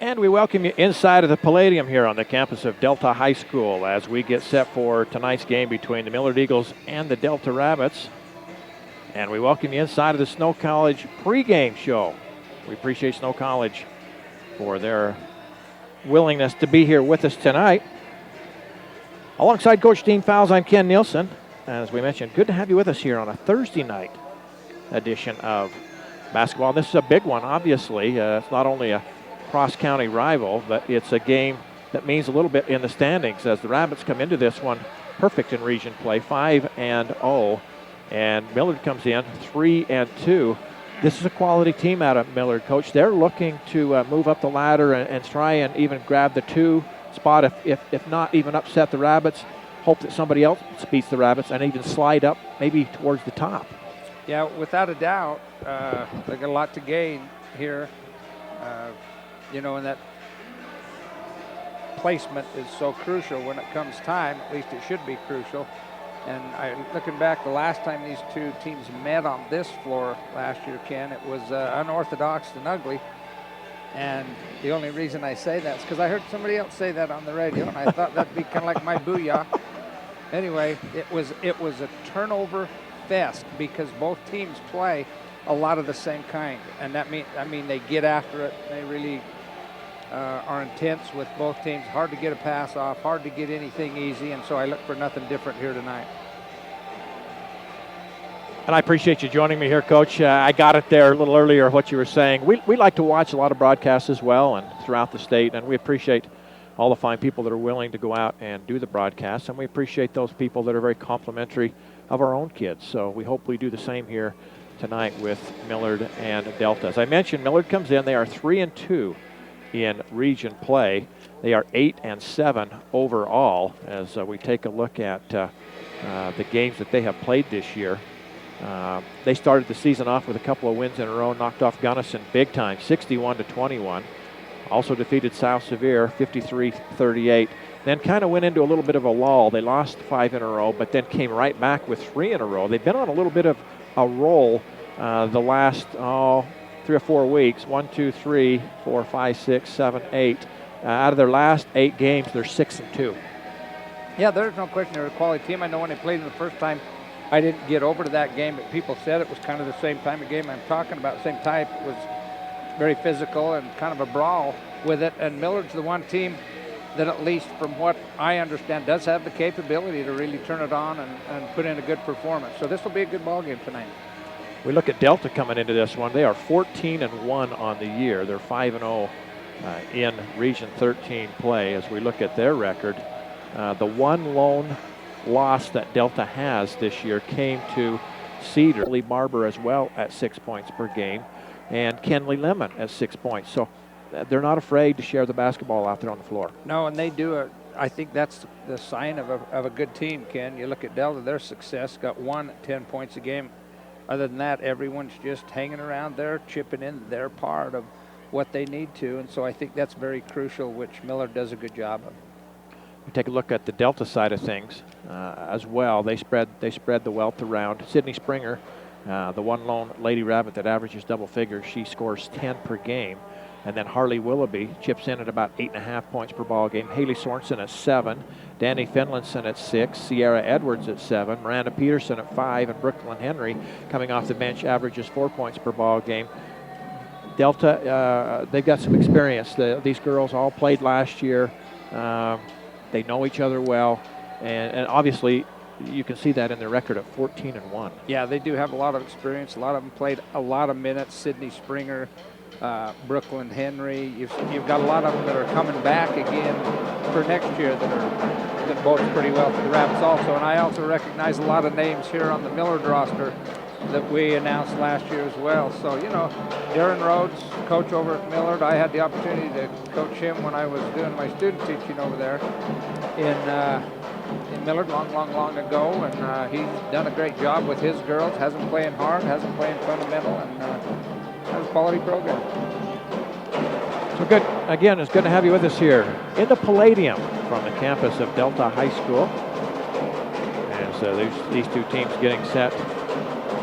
And we welcome you inside of the Palladium here on the campus of Delta High School as we get set for tonight's game between the Millard Eagles and the Delta Rabbits. And we welcome you inside of the Snow College pregame show. We appreciate Snow College for their willingness to be here with us tonight. Alongside Coach Dean Fowles, I'm Ken Nielsen. As we mentioned, good to have you with us here on a Thursday night edition of basketball. This is a big one, obviously. It's not only a cross-county rival, but it's a game that means a little bit in the standings as the Rabbits come into this one perfect in region play, 5-0, and Millard comes in 3-2. This is a quality team out of Millard, Coach. They're looking to move up the ladder and try and even grab the 2 spot, if not even upset the Rabbits, hope that somebody else beats the Rabbits and even slide up maybe towards the top. Yeah, without a doubt, they got a lot to gain here. And that placement is so crucial when it comes time. At least it should be crucial. And looking back, the last time these two teams met on this floor last year, Ken, it was unorthodox and ugly. And the only reason I say that is because I heard somebody else say that on the radio, and I thought that'd be kind of like my booyah. Anyway, it was a turnover fest because both teams play a lot of the same kind, and that mean they get after it. They really are intense with both teams. Hard to get a pass off, hard to get anything easy, and so I look for nothing different here tonight. And I appreciate you joining me here, Coach. I got it there a little earlier, what you were saying. We like to watch a lot of broadcasts as well and throughout the state, and we appreciate all the fine people that are willing to go out and do the broadcasts, and we appreciate those people that are very complimentary of our own kids. So we hope we do the same here tonight with Millard and Delta. As I mentioned, Millard comes in. They are 3-2 in region play. They are 8-7 overall as we take a look at the games that they have played this year. They started the season off with a couple of wins in a row, knocked off Gunnison big time, 61-21. Also defeated South Sevier, 53-38. Then kind of went into a little bit of a lull. They lost 5 in a row, but then came right back with 3 in a row. They've been on a little bit of a roll the last 3 or 4 weeks. 1, 2, 3, 4, 5, 6, 7, 8. Out of their last 8 games, they're 6-2. Yeah, there's no question they're a quality team. I know when they played them the first time, I didn't get over to that game, but people said it was kind of the same type of game I'm talking about, same type. It was very physical and kind of a brawl with it. And Millard's the one team that, at least from what I understand, does have the capability to really turn it on and put in a good performance. So this will be a good ball game tonight. We look at Delta coming into this one. They are 14-1 on the year. They're 5-0 in Region 13 play. As we look at their record, the one lone loss that Delta has this year came to Cedar. Lee Barber as well at 6 points per game, and Kenley Lemon at 6 points. So they're not afraid to share the basketball out there on the floor. No, and they do. I think that's the sign of a good team, Ken. You look at Delta, their success, got 10 points a game. Other than that, everyone's just hanging around there, chipping in their part of what they need to, and so I think that's very crucial, which Millard does a good job of. We take a look at the Delta side of things as well. They spread the wealth around. Sydney Springer, the one lone Lady Rabbit that averages double figures, she scores 10 per game. And then Harley Willoughby chips in at about 8.5 points per ball game. Haley Sorensen at 7. Danny Finlinson at 6. Sierra Edwards at 7. Miranda Peterson at 5. And Brooklyn Henry, coming off the bench, averages 4 points per ball game. Delta, they've got some experience. These girls all played last year. They know each other well. And obviously, you can see that in their record at 14-1. Yeah, they do have a lot of experience. A lot of them played a lot of minutes. Sydney Springer, Brooklyn Henry. You've got a lot of them that are coming back again for next year that bodes pretty well for the Rabbits also. And I also recognize a lot of names here on the Millard roster that we announced last year as well. So, Darren Rhodes, coach over at Millard. I had the opportunity to coach him when I was doing my student teaching over there in Millard long ago. And he's done a great job with his girls. Hasn't playing hard, hasn't playing fundamental, and has a quality program. So good. Again, it's good to have you with us here in the Palladium from the campus of Delta High School. As these two teams getting set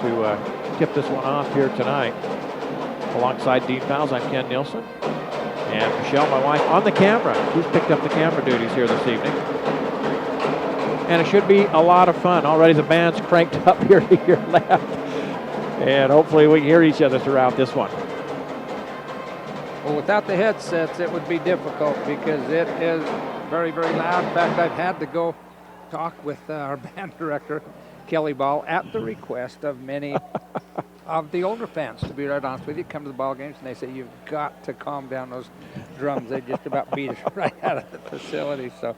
to tip this one off here tonight. Alongside Dean Fowles, I'm Ken Nielsen. And Michelle, my wife, on the camera. She's picked up the camera duties here this evening. And it should be a lot of fun. Already the band's cranked up here to your left. And hopefully we can hear each other throughout this one. Well, without the headsets, it would be difficult because it is very, very loud. In fact, I've had to go talk with our band director, Kelly Ball, at the request of many of the older fans, to be right honest with you. Come to the ball games and they say, you've got to calm down those drums. They just about beat us right out of the facility. So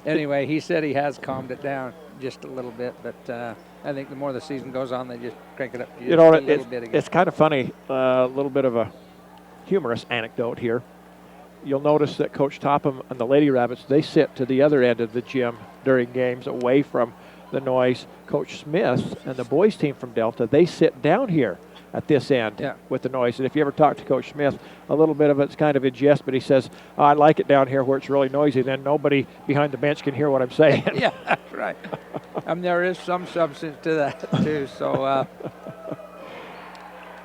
anyway, he said he has calmed it down just a little bit, but I think the more the season goes on, they just crank it up just a little bit again. It's kind of funny, a little bit of a humorous anecdote here. You'll notice that Coach Topham and the Lady Rabbits, they sit to the other end of the gym during games away from the noise. Coach Smith and the boys team from Delta, they sit down here at this end with the noise. And if you ever talk to Coach Smith, a little bit of it's kind of in jest, but he says, oh, I like it down here where it's really noisy. Then nobody behind the bench can hear what I'm saying. Yeah, that's right. There is some substance to that, too. So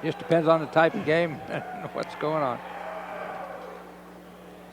just depends on the type of game and what's going on.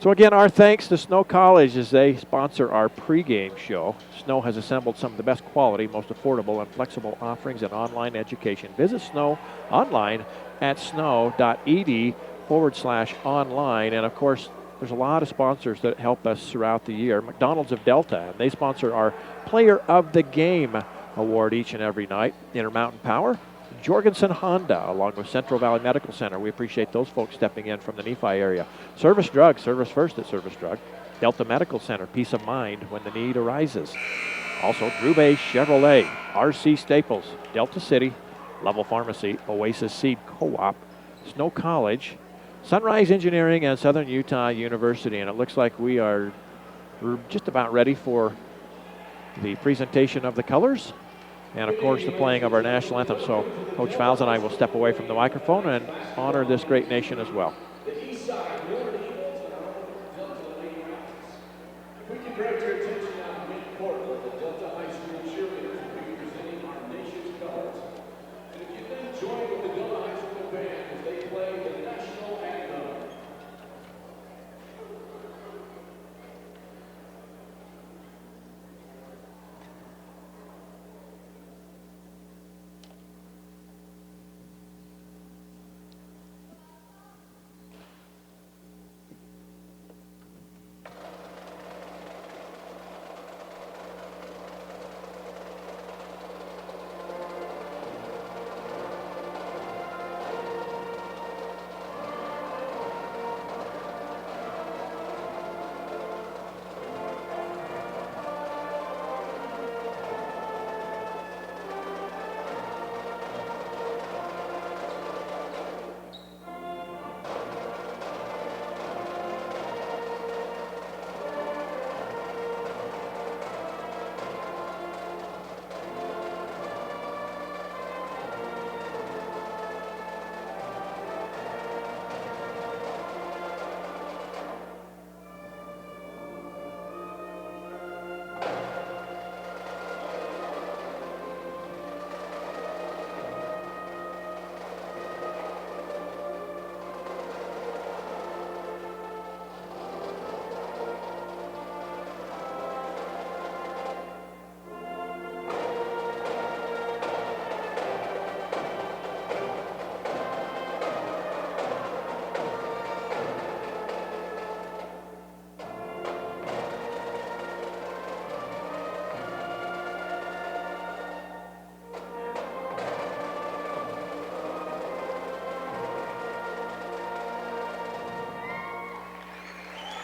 So again, our thanks to Snow College as they sponsor our pregame show. Snow has assembled some of the best quality, most affordable, and flexible offerings in online education. Visit Snow online at snow.ed/online. And of course, there's a lot of sponsors that help us throughout the year. McDonald's of Delta, and they sponsor our Player of the Game award each and every night. Intermountain Power, Jorgensen Honda, along with Central Valley Medical Center. We appreciate those folks stepping in from the Nephi area. Service Drug, service first at Service Drug. Delta Medical Center, peace of mind when the need arises. Also, Drew Bay Chevrolet, RC Staples, Delta City, Level Pharmacy, Oasis Seed Co-op, Snow College, Sunrise Engineering, and Southern Utah University. And it looks like we're just about ready for the presentation of the colors. And, of course, the playing of our national anthem. So Coach Fowles and I will step away from the microphone and honor this great nation as well. The east side, Millard Eagles and our Delta Lady Rapids. If we can direct your attention now to mid-court where the Delta High School cheerleaders will be presenting our nation's colors. And if you then join with the Delta High School band as they play the national anthem.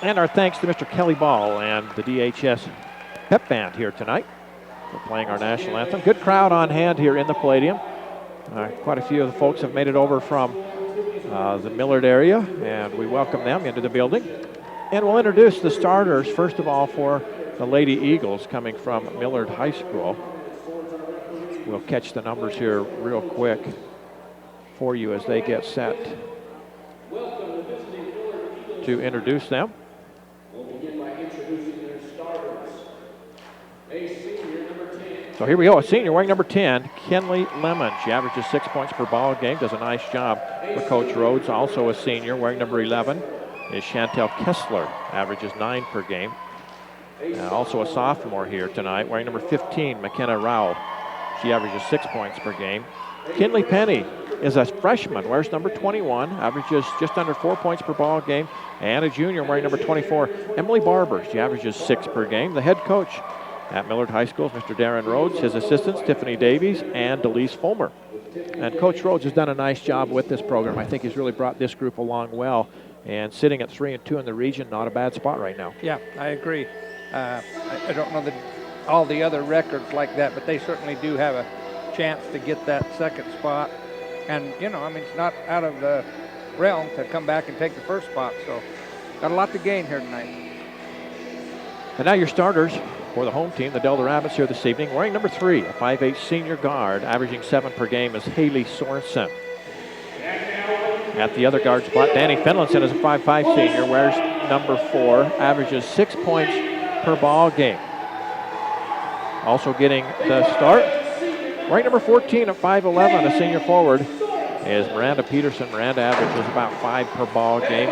And our thanks to Mr. Kelly Ball and the DHS Pep Band here tonight for playing our national anthem. Good crowd on hand here in the Palladium. Quite a few of the folks have made it over from the Millard area, and we welcome them into the building. And we'll introduce the starters, first of all, for the Lady Eagles coming from Millard High School. We'll catch the numbers here real quick for you as they get set to introduce them. We'll begin by introducing their starters. A senior, number 10. So here we go, a senior wearing number 10, Kenley Lemon. She averages 6 points per ball game, does a nice job for Coach Rhodes. Also a senior wearing number 11, is Chantel Kessler, averages 9 per game. Also a sophomore here tonight, wearing number 15, McKenna Rowell. She averages 6 points per game. Kinley Penny is a freshman, wears number 21, averages just under 4 points per ball game. And a junior wearing number 24, Emily Barber. She averages 6 per game. The head coach at Millard High School is Mr. Darren Rhodes. His assistants, Tiffany Davies and Delise Fulmer. And Coach Rhodes has done a nice job with this program. I think he's really brought this group along well. And sitting at 3-2 in the region, not a bad spot right now. Yeah, I agree. I don't know all the other records like that, but they certainly do have a chance to get that second spot. And, you know, I mean, it's not out of the realm to come back and take the first spot. So got a lot to gain here tonight. And now your starters for the home team, the Delta Rabbits here this evening. Wearing number 3, a 5'8 senior guard, averaging 7 per game, is Haley Sorensen. At the other guard spot, Danny Finlinson is a 5'5 senior, wears number 4, averages 6 points per ball game. Also getting the start, wearing number 14 at 5'11, a senior forward, is Miranda Peterson. Miranda averages about 5 per ball game.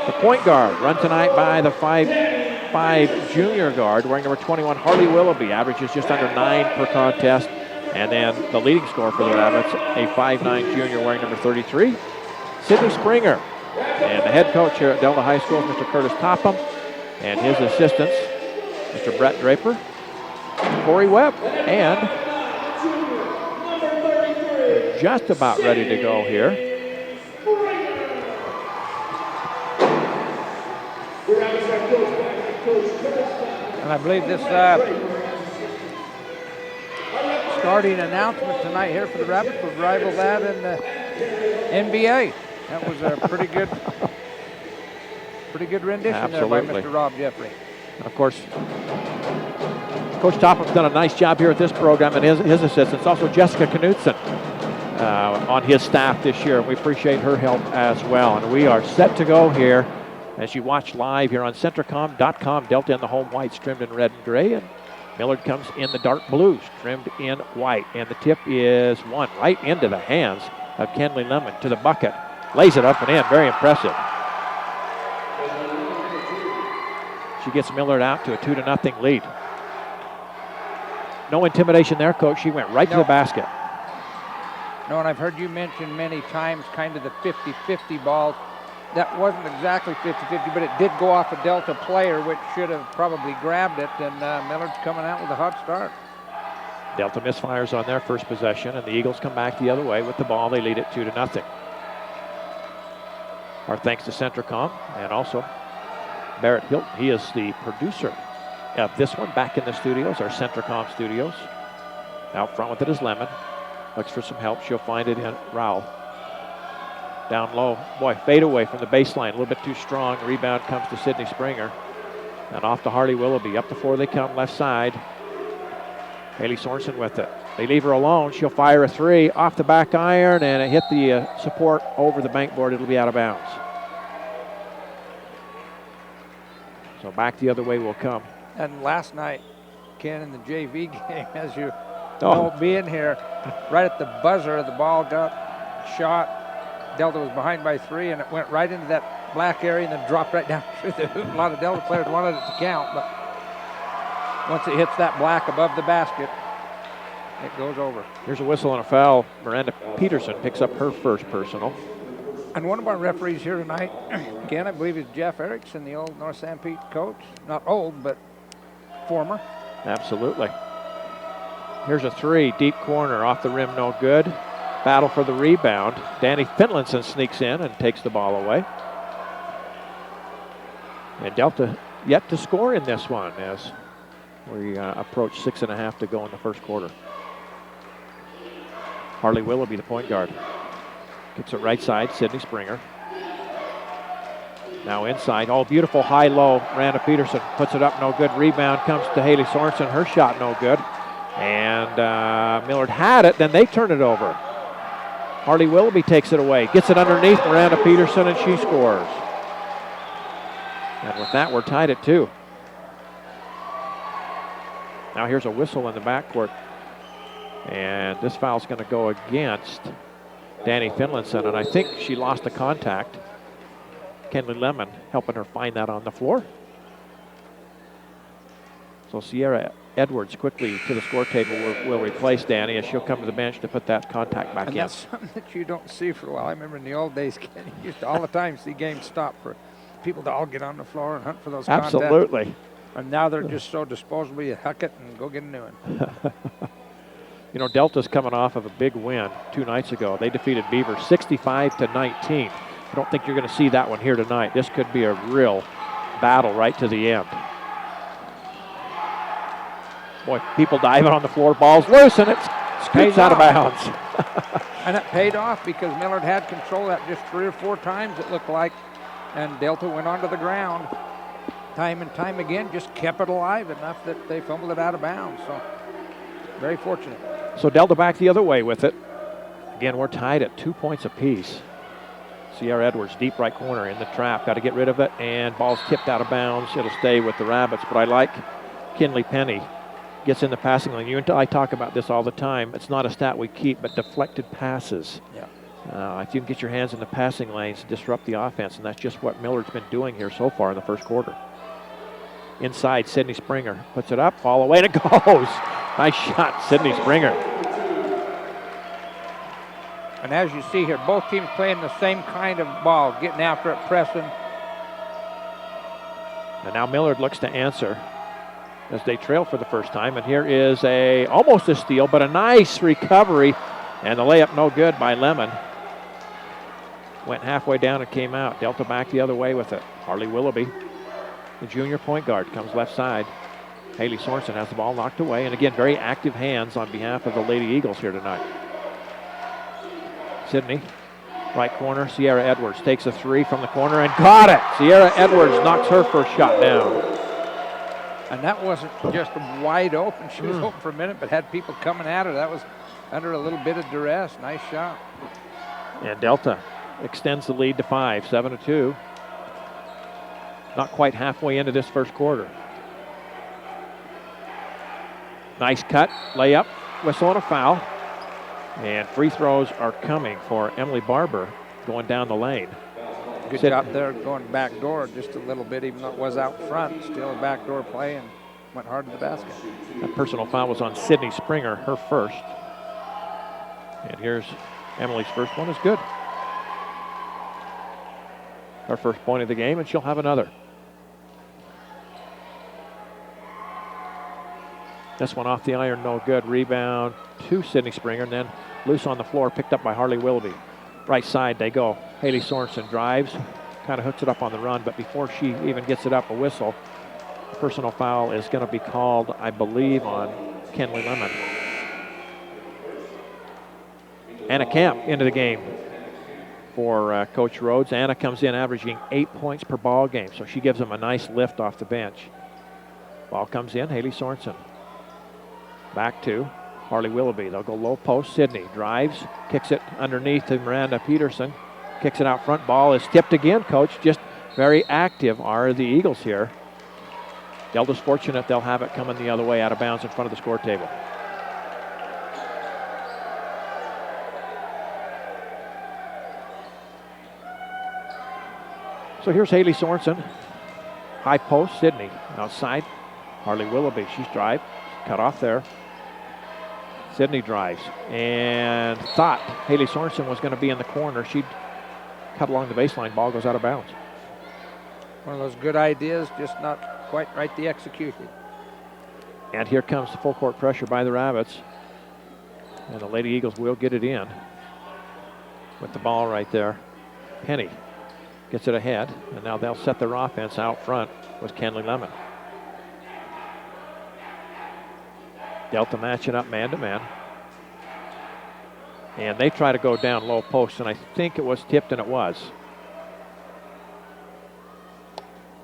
The point guard run tonight by the 5'5 junior guard, wearing number 21, Harley Willoughby, averages just under 9 per contest. And then the leading scorer for the Rabbits, a 5'9 junior wearing number 33, Sydney Springer. And the head coach here at Delta High School is Mr. Curtis Topham, and his assistants, Mr. Brett Draper, Corey Webb, and they're just about ready to go here. And I believe this starting announcement tonight here for the Rabbits would rival that in the NBA. That was a pretty good rendition there by Mr. Rob Jeffrey. Of course, Coach Topham's done a nice job here at this program, and his assistants. Also Jessica Knudsen on his staff this year, and we appreciate her help as well. And we are set to go here as you watch live here on Centricom.com. Delta in the home whites, trimmed in red and gray, and Millard comes in the dark blues, trimmed in white. And the tip is one right into the hands of Kenley Lemon to the bucket. Lays it up and in, very impressive. She gets Millard out to a 2-0 lead. No intimidation there, Coach. She went right to the basket. No, and I've heard you mention many times kind of the 50-50 ball. That wasn't exactly 50-50, but it did go off a Delta player, which should have probably grabbed it, and Millard's coming out with a hot start. Delta misfires on their first possession, and the Eagles come back the other way with the ball. They lead it 2-0. Our thanks to Centricom and also Barrett Hilton. He is the producer of this one. Back in the studios, our Centricom studios. Out front with it is Lemon. Looks for some help. She'll find it in Rowell. Down low. Boy, fade away from the baseline. A little bit too strong. Rebound comes to Sydney Springer. And off to Harley Willoughby. Up the floor they come, left side. Haley Sorensen with it. They leave her alone. She'll fire a 3 off the back iron, and it hit the support over the bank board. It'll be out of bounds. So back the other way will come. And last night, Ken, in the JV game, as you know, being here, right at the buzzer, the ball got shot. Delta was behind by 3, and it went right into that black area and then dropped right down through the hoop. A lot of Delta players wanted it to count, but once it hits that black above the basket, it goes over. Here's a whistle and a foul. Miranda Peterson picks up her first personal. And one of our referees here tonight, again, I believe is Jeff Erickson, the old North San Pete coach. Not old, but former. Absolutely. Here's a 3, deep corner, off the rim, no good. Battle for the rebound. Danny Finlinson sneaks in and takes the ball away. And Delta yet to score in this one as we approach 6.5 to go in the first quarter. Harley Willoughby, the point guard. Kicks it right side, Sydney Springer. Now inside, beautiful high-low. Miranda Peterson puts it up, no good. Rebound comes to Haley Sorensen, her shot no good. And Millard had it, then they turn it over. Harley Willoughby takes it away, gets it underneath Miranda Peterson, and she scores. And with that, we're tied at 2. Now here's a whistle in the backcourt. And this foul's going to go against Danny Finlinson, and I think she lost a contact. Kenley Lemon helping her find that on the floor. So Sierra Edwards quickly to the score table will replace Danny as she'll come to the bench to put that contact back And in. that's something that you don't see for a while. I remember in the old days, Ken, you used to all the time see games stop for people to all get on the floor and hunt for those contacts. Absolutely. And now they're just so disposable, you huck it and go get a new one. You know, Delta's coming off of a big win 2 nights ago. They defeated Beaver 65-19. I don't think you're going to see that one here tonight. This could be a real battle right to the end. Boy, people diving on the floor, ball's loose, and it scoots out of bounds. And it paid off because Millard had control that just 3 or 4 times, it looked like. And Delta went onto the ground time and time again, just kept it alive enough that they fumbled it out of bounds. So, very fortunate. So Delta back the other way with it. Again, we're tied at 2 points apiece. Sierra Edwards, deep right corner in the trap. Got to get rid of it, and ball's tipped out of bounds. It'll stay with the Rabbits, but I like Kinley Penny. Gets in the passing lane. You and I talk about this all the time. It's not a stat we keep, but deflected passes. Yeah. If you can get your hands in the passing lanes, disrupt the offense, and that's just what Millard's been doing here so far in the first quarter. Inside, Sydney Springer puts it up, all the way, and it goes. Nice shot, Sydney Springer. And as you see here, both teams playing the same kind of ball, getting after it, pressing. And now Millard looks to answer as they trail for the first time. And here is almost a steal, but a nice recovery. And the layup no good by Lemon. Went halfway down and came out. Delta back the other way with it. Harley Willoughby, the junior point guard, comes left side. Haley Sorensen has the ball knocked away. And again, very active hands on behalf of the Lady Eagles here tonight. Sydney, right corner. Sierra Edwards takes a 3 from the corner and got it. Sierra Edwards knocks her first shot down. And that wasn't just wide open. She was open for a minute, but had people coming at her. That was under a little bit of duress. Nice shot. And Delta extends the lead to 5, 7-2. Not quite halfway into this first quarter. Nice cut, layup, whistle and a foul. And free throws are coming for Emily Barber going down the lane. Good job there going back door just a little bit, even though it was out front. Still a backdoor play and went hard to the basket. That personal foul was on Sydney Springer, her first. And here's Emily's first one is good. Her first point of the game, and she'll have another. This one off the iron, no good. Rebound to Sydney Springer, and then loose on the floor, picked up by Harley Willoughby. Right side they go. Haley Sorensen drives, kind of hooks it up on the run, but before she even gets it up, a whistle. Personal foul is going to be called, I believe, on Kenley Lemon. Anna Camp into the game for Coach Rhodes. Anna comes in averaging 8 points per ball game, so she gives them a nice lift off the bench. Ball comes in, Haley Sorensen. Back to Harley Willoughby. They'll go low post. Sydney drives, kicks it underneath to Miranda Peterson. Kicks it out front. Ball is tipped again, Coach. Just very active are the Eagles here. Delta's fortunate they'll have it coming the other way out of bounds in front of the score table. So here's Haley Sorensen. High post, Sydney outside. Harley Willoughby, she's drive. Cut off there. Sydney drives and thought Haley Sorensen was going to be in the corner. She cut along the baseline. Ball goes out of bounds. One of those good ideas, just not quite right the execution. And here comes the full court pressure by the Rabbits. And the Lady Eagles will get it in with the ball right there. Penny gets it ahead, and now they'll set their offense out front with Kenley Lemon. Delta matching up man-to-man. And they try to go down low post, and I think it was tipped, and it was.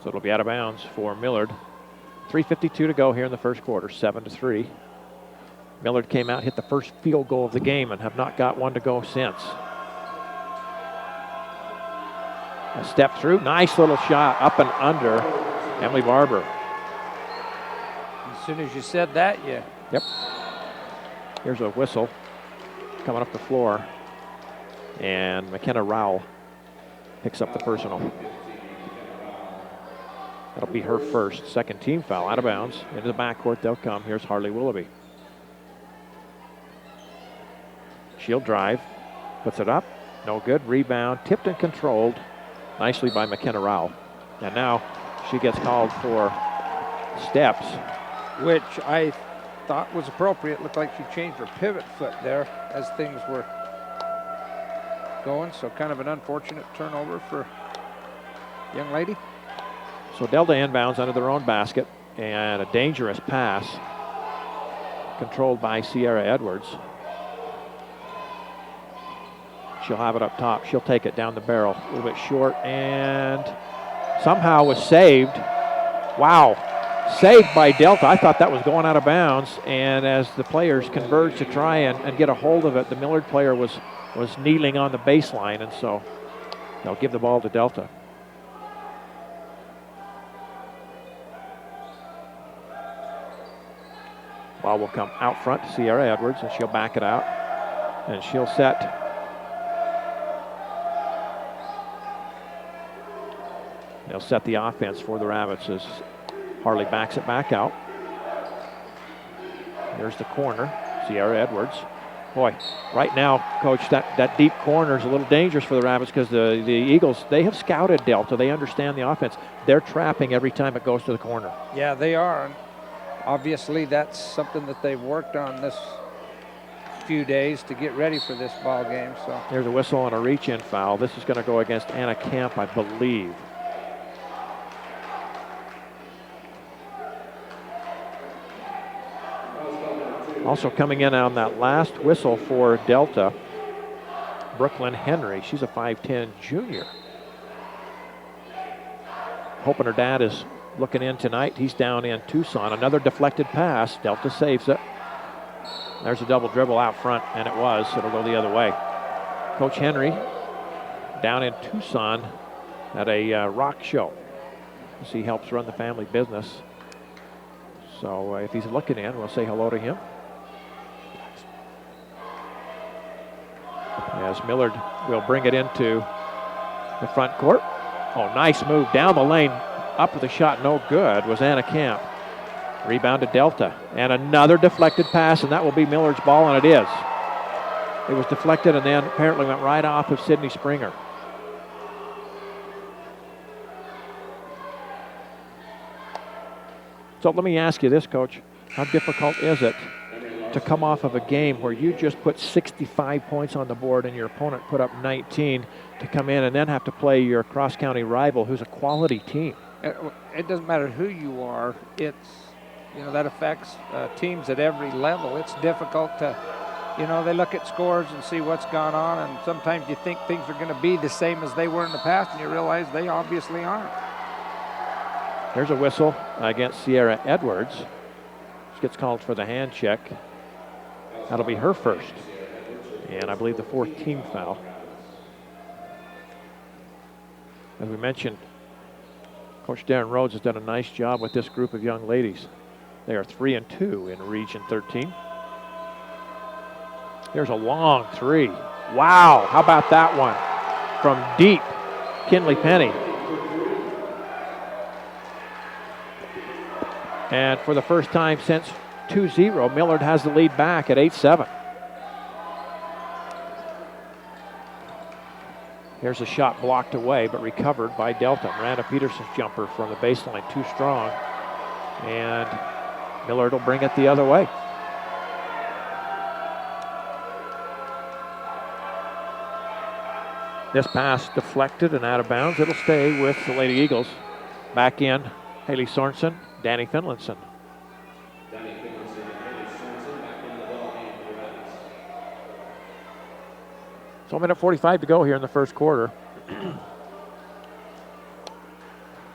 So it'll be out of bounds for Millard. 3:52 to go here in the first quarter, 7-3. Millard came out, hit the first field goal of the game, and have not got one to go since. A step through, nice little shot, up and under Emily Barber. As soon as you said that, yeah. Yep. Here's a whistle coming up the floor. And McKenna Rowell picks up the personal. That'll be her first. Second team foul. Out of bounds. Into the backcourt they'll come. Here's Harley Willoughby. She'll drive. Puts it up. No good. Rebound. Tipped and controlled nicely by McKenna Rowell. And now she gets called for steps. Which I thought was appropriate. Looked like she changed her pivot foot there as things were going. So kind of an unfortunate turnover for young lady. So Delta inbounds under their own basket, and a dangerous pass controlled by Sierra Edwards. She'll have it up top. She'll take it down the barrel. A little bit short, and somehow was saved. Wow. Saved by Delta. I thought that was going out of bounds, and as the players converged to try and get a hold of it, the Millard player was kneeling on the baseline, and so they'll give the ball to Delta. Ball will come out front to Sierra Edwards, and she'll back it out, and she'll set. They'll set the offense for the Rabbits as Harley backs it back out. Here's the corner, Sierra Edwards. Boy, right now, Coach, that deep corner is a little dangerous for the Rabbits because the Eagles, they have scouted Delta. They understand the offense. They're trapping every time it goes to the corner. Yeah, they are. And obviously, that's something that they've worked on this few days to get ready for this ball game. So there's a whistle and a reach-in foul. This is going to go against Anna Camp, I believe. Also coming in on that last whistle for Delta, Brooklyn Henry. She's a 5'10 junior. Hoping her dad is looking in tonight. He's down in Tucson. Another deflected pass. Delta saves it. There's a double dribble out front, and it was. It'll go the other way. Coach Henry down in Tucson at a rock show. He helps run the family business. So if he's looking in, we'll say hello to him. As Millard will bring it into the front court. Oh, nice move down the lane. Up with the shot, no good, was Anna Camp. Rebound to Delta. And another deflected pass, and that will be Millard's ball, and it is. It was deflected and then apparently went right off of Sydney Springer. So let me ask you this, Coach. How difficult is it to come off of a game where you just put 65 points on the board and your opponent put up 19 to come in and then have to play your cross-county rival who's a quality team? It doesn't matter who you are. It's, that affects teams at every level. It's difficult to, they look at scores and see what's gone on, and sometimes you think things are going to be the same as they were in the past, and you realize they obviously aren't. There's a whistle against Sierra Edwards. She gets called for the hand check. That'll be her first, and I believe the fourth team foul. As we mentioned, Coach Darren Rhodes has done a nice job with this group of young ladies. They are 3-2 in Region 13. Here's a long three. Wow, how about that one? From deep, Kinley Penny. And for the first time since 2-0, Millard has the lead back at 8-7. Here's a shot blocked away, but recovered by Delta. Miranda Peterson's jumper from the baseline, too strong. And Millard will bring it the other way. This pass deflected and out of bounds. It'll stay with the Lady Eagles. Back in, Haley Sorensen, Danny Finlinson. So 1:45 to go here in the first quarter.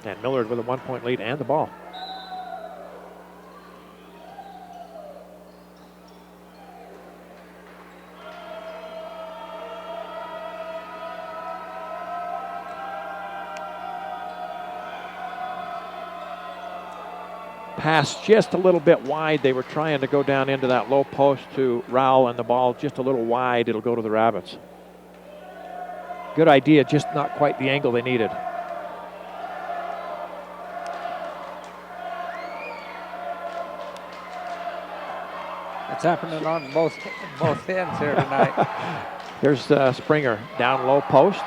And Millard with a 1-point lead and the ball. Pass just a little bit wide. They were trying to go down into that low post to Rowell, and the ball just a little wide. It'll go to the Rabbits. Good idea, just not quite the angle they needed. It's happening on both ends here tonight. Here's Springer down low post.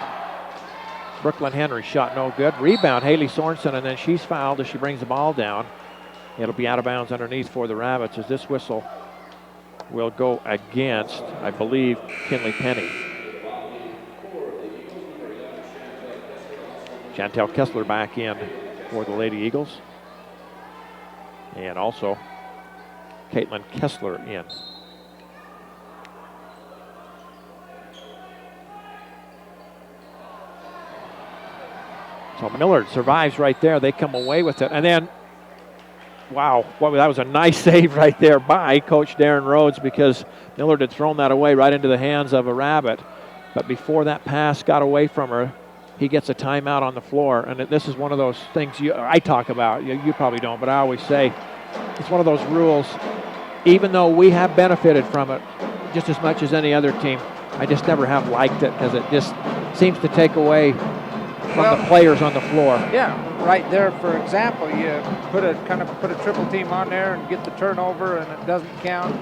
Brooklyn Henry shot no good. Rebound, Haley Sorensen, and then she's fouled as she brings the ball down. It'll be out of bounds underneath for the Rabbits as this whistle will go against, I believe, Kinley Penny. Chantel Kessler back in for the Lady Eagles. And also Caitlin Kessler in. So Millard survives right there. They come away with it. And then, wow, that was a nice save right there by Coach Darren Rhodes, because Millard had thrown that away right into the hands of a Rabbit. But before that pass got away from her, he gets a timeout on the floor. And this is one of those things I talk about. You probably don't, but I always say it's one of those rules. Even though we have benefited from it just as much as any other team, I just never have liked it, because it just seems to take away from the players on the floor. Yeah, right there, for example, you put a triple team on there and get the turnover and it doesn't count.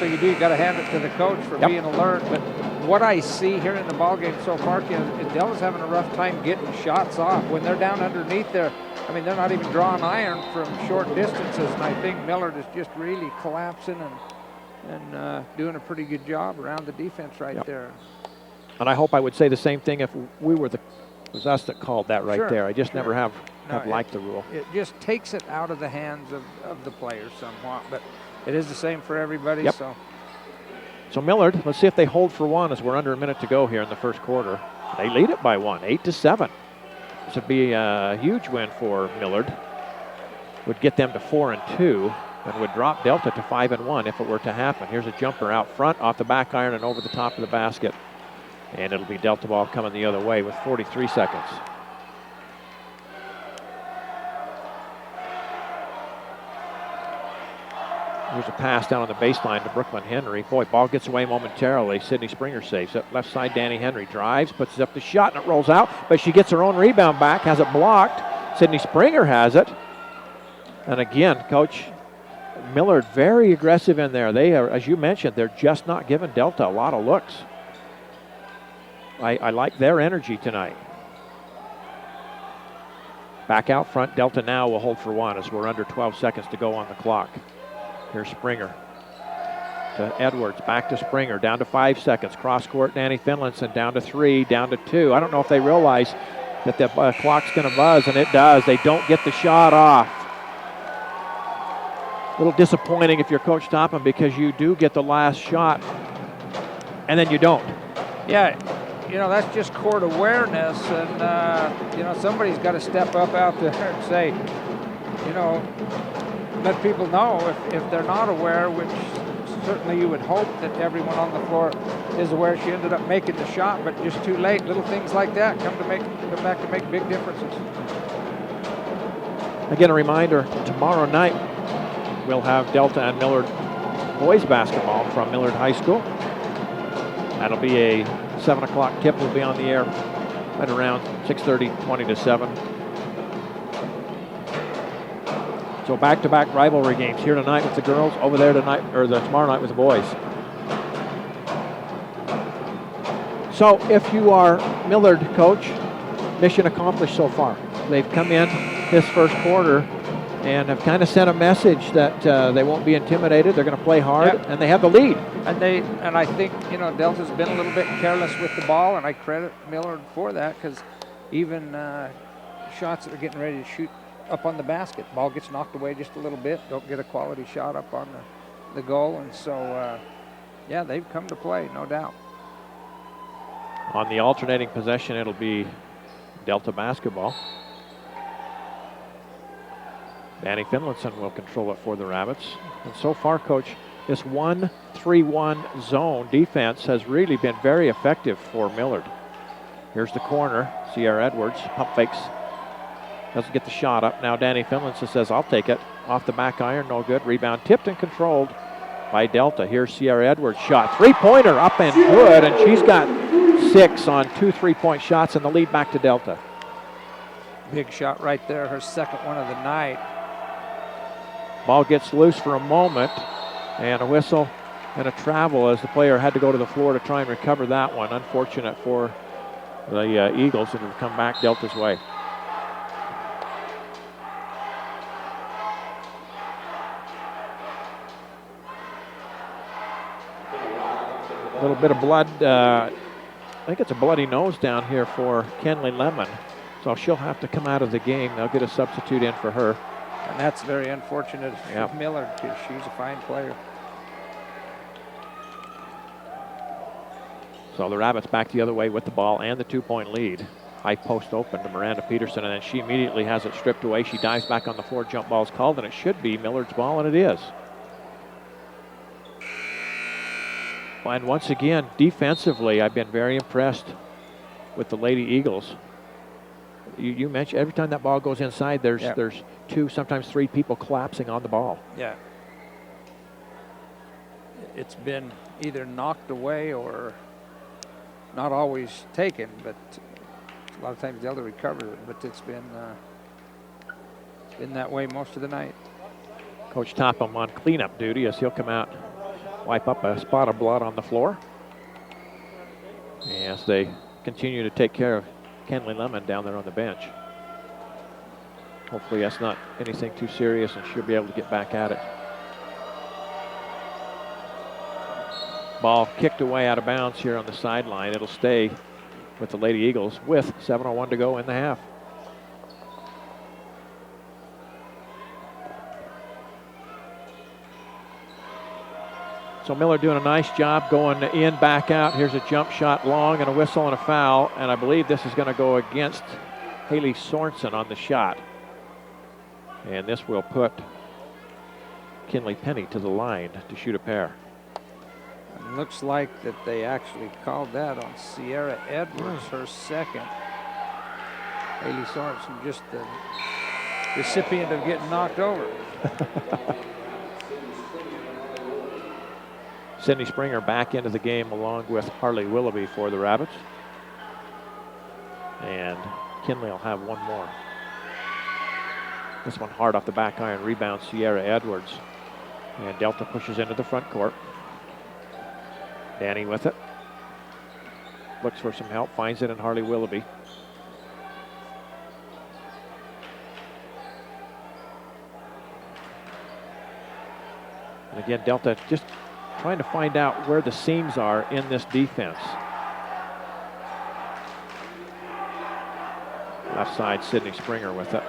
So you got to hand it to the coach for being alert. But what I see here in the ballgame so far, Dell's having a rough time getting shots off. When they're down underneath there, they're not even drawing iron from short distances, and I think Millard is just really collapsing and doing a pretty good job around the defense there. And I hope I would say the same thing if it was us that called that right there. I just never have liked the rule. It just takes it out of the hands of the players somewhat, but it is the same for everybody. So Millard, let's see if they hold for one as we're under a minute to go here in the first quarter. They lead it by one, 8-7. This would be a huge win for Millard. Would get them to 4-2 and would drop Delta to 5-1 if it were to happen. Here's a jumper out front, off the back iron and over the top of the basket. And it'll be Delta ball coming the other way with 43 seconds. Here's a pass down on the baseline to Brooklyn Henry. Boy, ball gets away momentarily. Sydney Springer saves it. Left side, Danny Henry drives, puts up the shot, and it rolls out. But she gets her own rebound back, has it blocked. Sydney Springer has it. And again, Coach Millard very aggressive in there. They are, as you mentioned, they're just not giving Delta a lot of looks. I like their energy tonight. Back out front, Delta now will hold for one as we're under 12 seconds to go on the clock. Here's Springer to Edwards, back to Springer, down to 5 seconds. Cross court, Danny Finlinson, down to 3, down to 2. I don't know if they realize that the clock's going to buzz, and it does. They don't get the shot off. A little disappointing if you're Coach Topham, because you do get the last shot, and then you don't. Yeah. That's just court awareness, and, somebody's got to step up out there and say, let people know if they're not aware, which certainly you would hope that everyone on the floor is aware. She ended up making the shot, but just too late. Little things like that come back to make big differences. Again, a reminder, tomorrow night we'll have Delta and Millard boys basketball from Millard High School. That'll be a 7 o'clock tip. Will be on the air at around 6:30, 20 to 7. So back-to-back rivalry games here tonight with the girls, over there tonight, or tomorrow night with the boys. So if you are Millard, Coach, mission accomplished so far. They've come in this first quarter and have kind of sent a message that they won't be intimidated. They're going to play hard, and they have the lead. And I think Delta's been a little bit careless with the ball, and I credit Millard for that, because even shots that are getting ready to shoot up on the basket, ball gets knocked away just a little bit. Don't get a quality shot up on the goal, and so they've come to play, no doubt. On the alternating possession, it'll be Delta basketball. Danny Finlinson will control it for the Rabbits. And so far, Coach, this 1-3-1 zone defense has really been very effective for Millard. Here's the corner. Sierra Edwards, pump fakes. Doesn't get the shot up. Now Danny Finlinson says, I'll take it. Off the back iron, no good. Rebound tipped and controlled by Delta. Here's Sierra Edwards' shot. Three-pointer up and good, and she's got 6 on 2 3-point shots, and the lead back to Delta. Big shot right there, her second one of the night. Ball gets loose for a moment, and a whistle and a travel as the player had to go to the floor to try and recover that one. Unfortunate for the Eagles, and have come back Delta's way. A little bit of blood. I think it's a bloody nose down here for Kenley Lemon. So she'll have to come out of the game. They'll get a substitute in for her. And that's very unfortunate for Millard, because she's a fine player. So the Rabbits back the other way with the ball and the 2-point lead. High post open to Miranda Peterson, and then she immediately has it stripped away. She dives back on the floor. Jump ball's called, and it should be Millard's ball, and it is. And once again, defensively, I've been very impressed with the Lady Eagles. You mentioned every time that ball goes inside, there's 2, sometimes 3 people collapsing on the ball. Yeah. It's been either knocked away or not always taken, but a lot of times they'll recover it. But it's been that way most of the night. Coach Topham on cleanup duty as he'll come out, wipe up a spot of blood on the floor as they continue to take care of Kenley Lemon down there on the bench. Hopefully that's not anything too serious, and she'll be able to get back at it. Ball kicked away out of bounds here on the sideline. It'll stay with the Lady Eagles with 7:01 to go in the half. So Millard doing a nice job going in, back out. Here's a jump shot long and a whistle and a foul. And I believe this is going to go against Haley Sorensen on the shot. And this will put Kinley Penny to the line to shoot a pair. It looks like that they actually called that on Sierra Edwards, her second. Haley Sorensen just the recipient of getting knocked over. Sydney Springer back into the game along with Harley Willoughby for the Rabbits. And Kinley will have one more. This one hard off the back iron, rebound Sierra Edwards. And Delta pushes into the front court. Danny with it. Looks for some help, finds it in Harley Willoughby. And again, Delta just trying to find out where the seams are in this defense. Left side, Sydney Springer with it.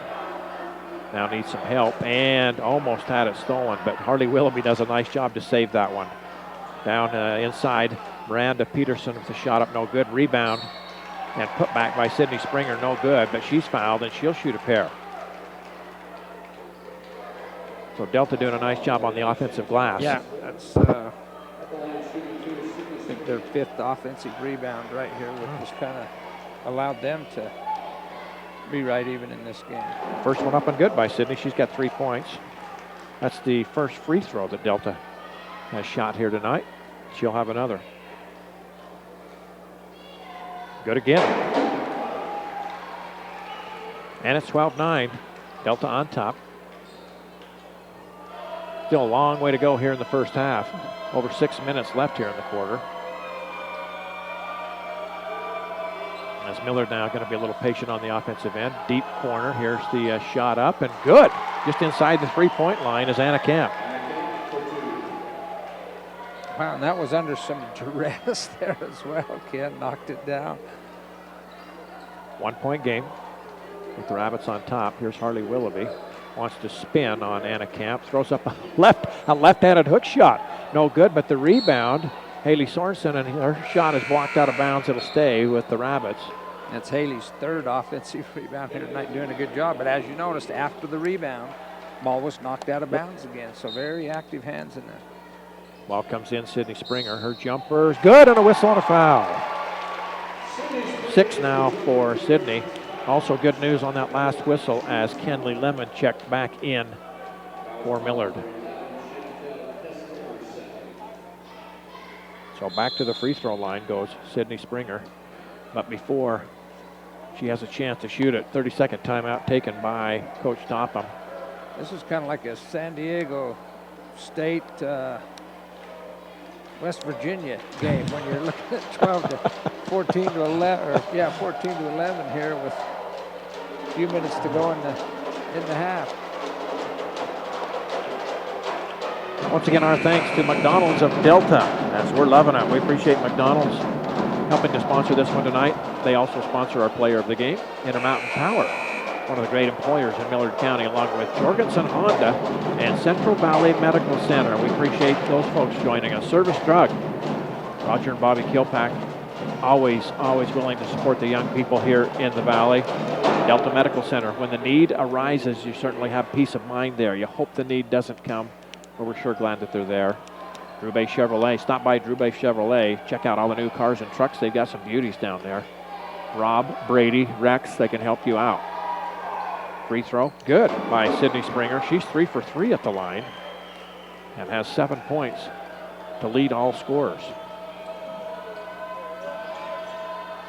Now needs some help and almost had it stolen, but Harley Willoughby does a nice job to save that one. Down inside, Miranda Peterson with the shot up, no good. Rebound and put back by Sydney Springer, no good, but she's fouled and she'll shoot a pair. So Delta doing a nice job on the offensive glass. Yeah, that's I think their 5th offensive rebound right here, which has kind of allowed them to be right even in this game. First one up and good by Sydney. She's got 3 points. That's the first free throw that Delta has shot here tonight. She'll have another. Good again. And it's 12-9. Delta on top. Still a long way to go here in the first half. Over 6 minutes left here in the quarter. As Millard now going to be a little patient on the offensive end. Deep corner. Here's the shot up and good. Just inside the 3-point line is Anna Camp. Wow, and that was under some duress there as well. Ken knocked it down. 1-point game with the Rabbits on top. Here's Harley Willoughby. Wants to spin on Anna Camp. Throws up a left-handed hook shot. No good, but the rebound, Haley Sorensen, and her shot is blocked out of bounds. It'll stay with the Rabbits. That's Haley's 3rd offensive rebound here tonight, doing a good job. But as you noticed, after the rebound, ball was knocked out of bounds again. So very active hands in there. Ball comes in, Sydney Springer. Her jumper is good, and a whistle and a foul. 6 now for Sydney. Also good news on that last whistle as Kenley Lemon checked back in for Millard. So back to the free throw line goes Sydney Springer. But before she has a chance to shoot it, 30-second timeout taken by Coach Topham. This is kind of like a San Diego State West Virginia game when you're looking at 12 to 14 to 11, or 14 to 11 here with a few minutes to go in the half. Once again, our thanks to McDonald's of Delta, as we're loving it. We appreciate McDonald's helping to sponsor this one tonight. They also sponsor our player of the game, Intermountain Power, one of the great employers in Millard County, along with Jorgensen Honda and Central Valley Medical Center. We appreciate those folks joining us. Service Drug, Roger and Bobby Kilpack, always willing to support the young people here in the Valley. Delta Medical Center, when the need arises, you certainly have peace of mind there. You hope the need doesn't come, but we're sure glad that they're there. Drew Bay Chevrolet, stop by Drew Bay Chevrolet. Check out all the new cars and trucks. They've got some beauties down there. Rob, Brady, Rex, they can help you out. Free throw, good by Sydney Springer. She's 3 for 3 at the line and has 7 points to lead all scorers.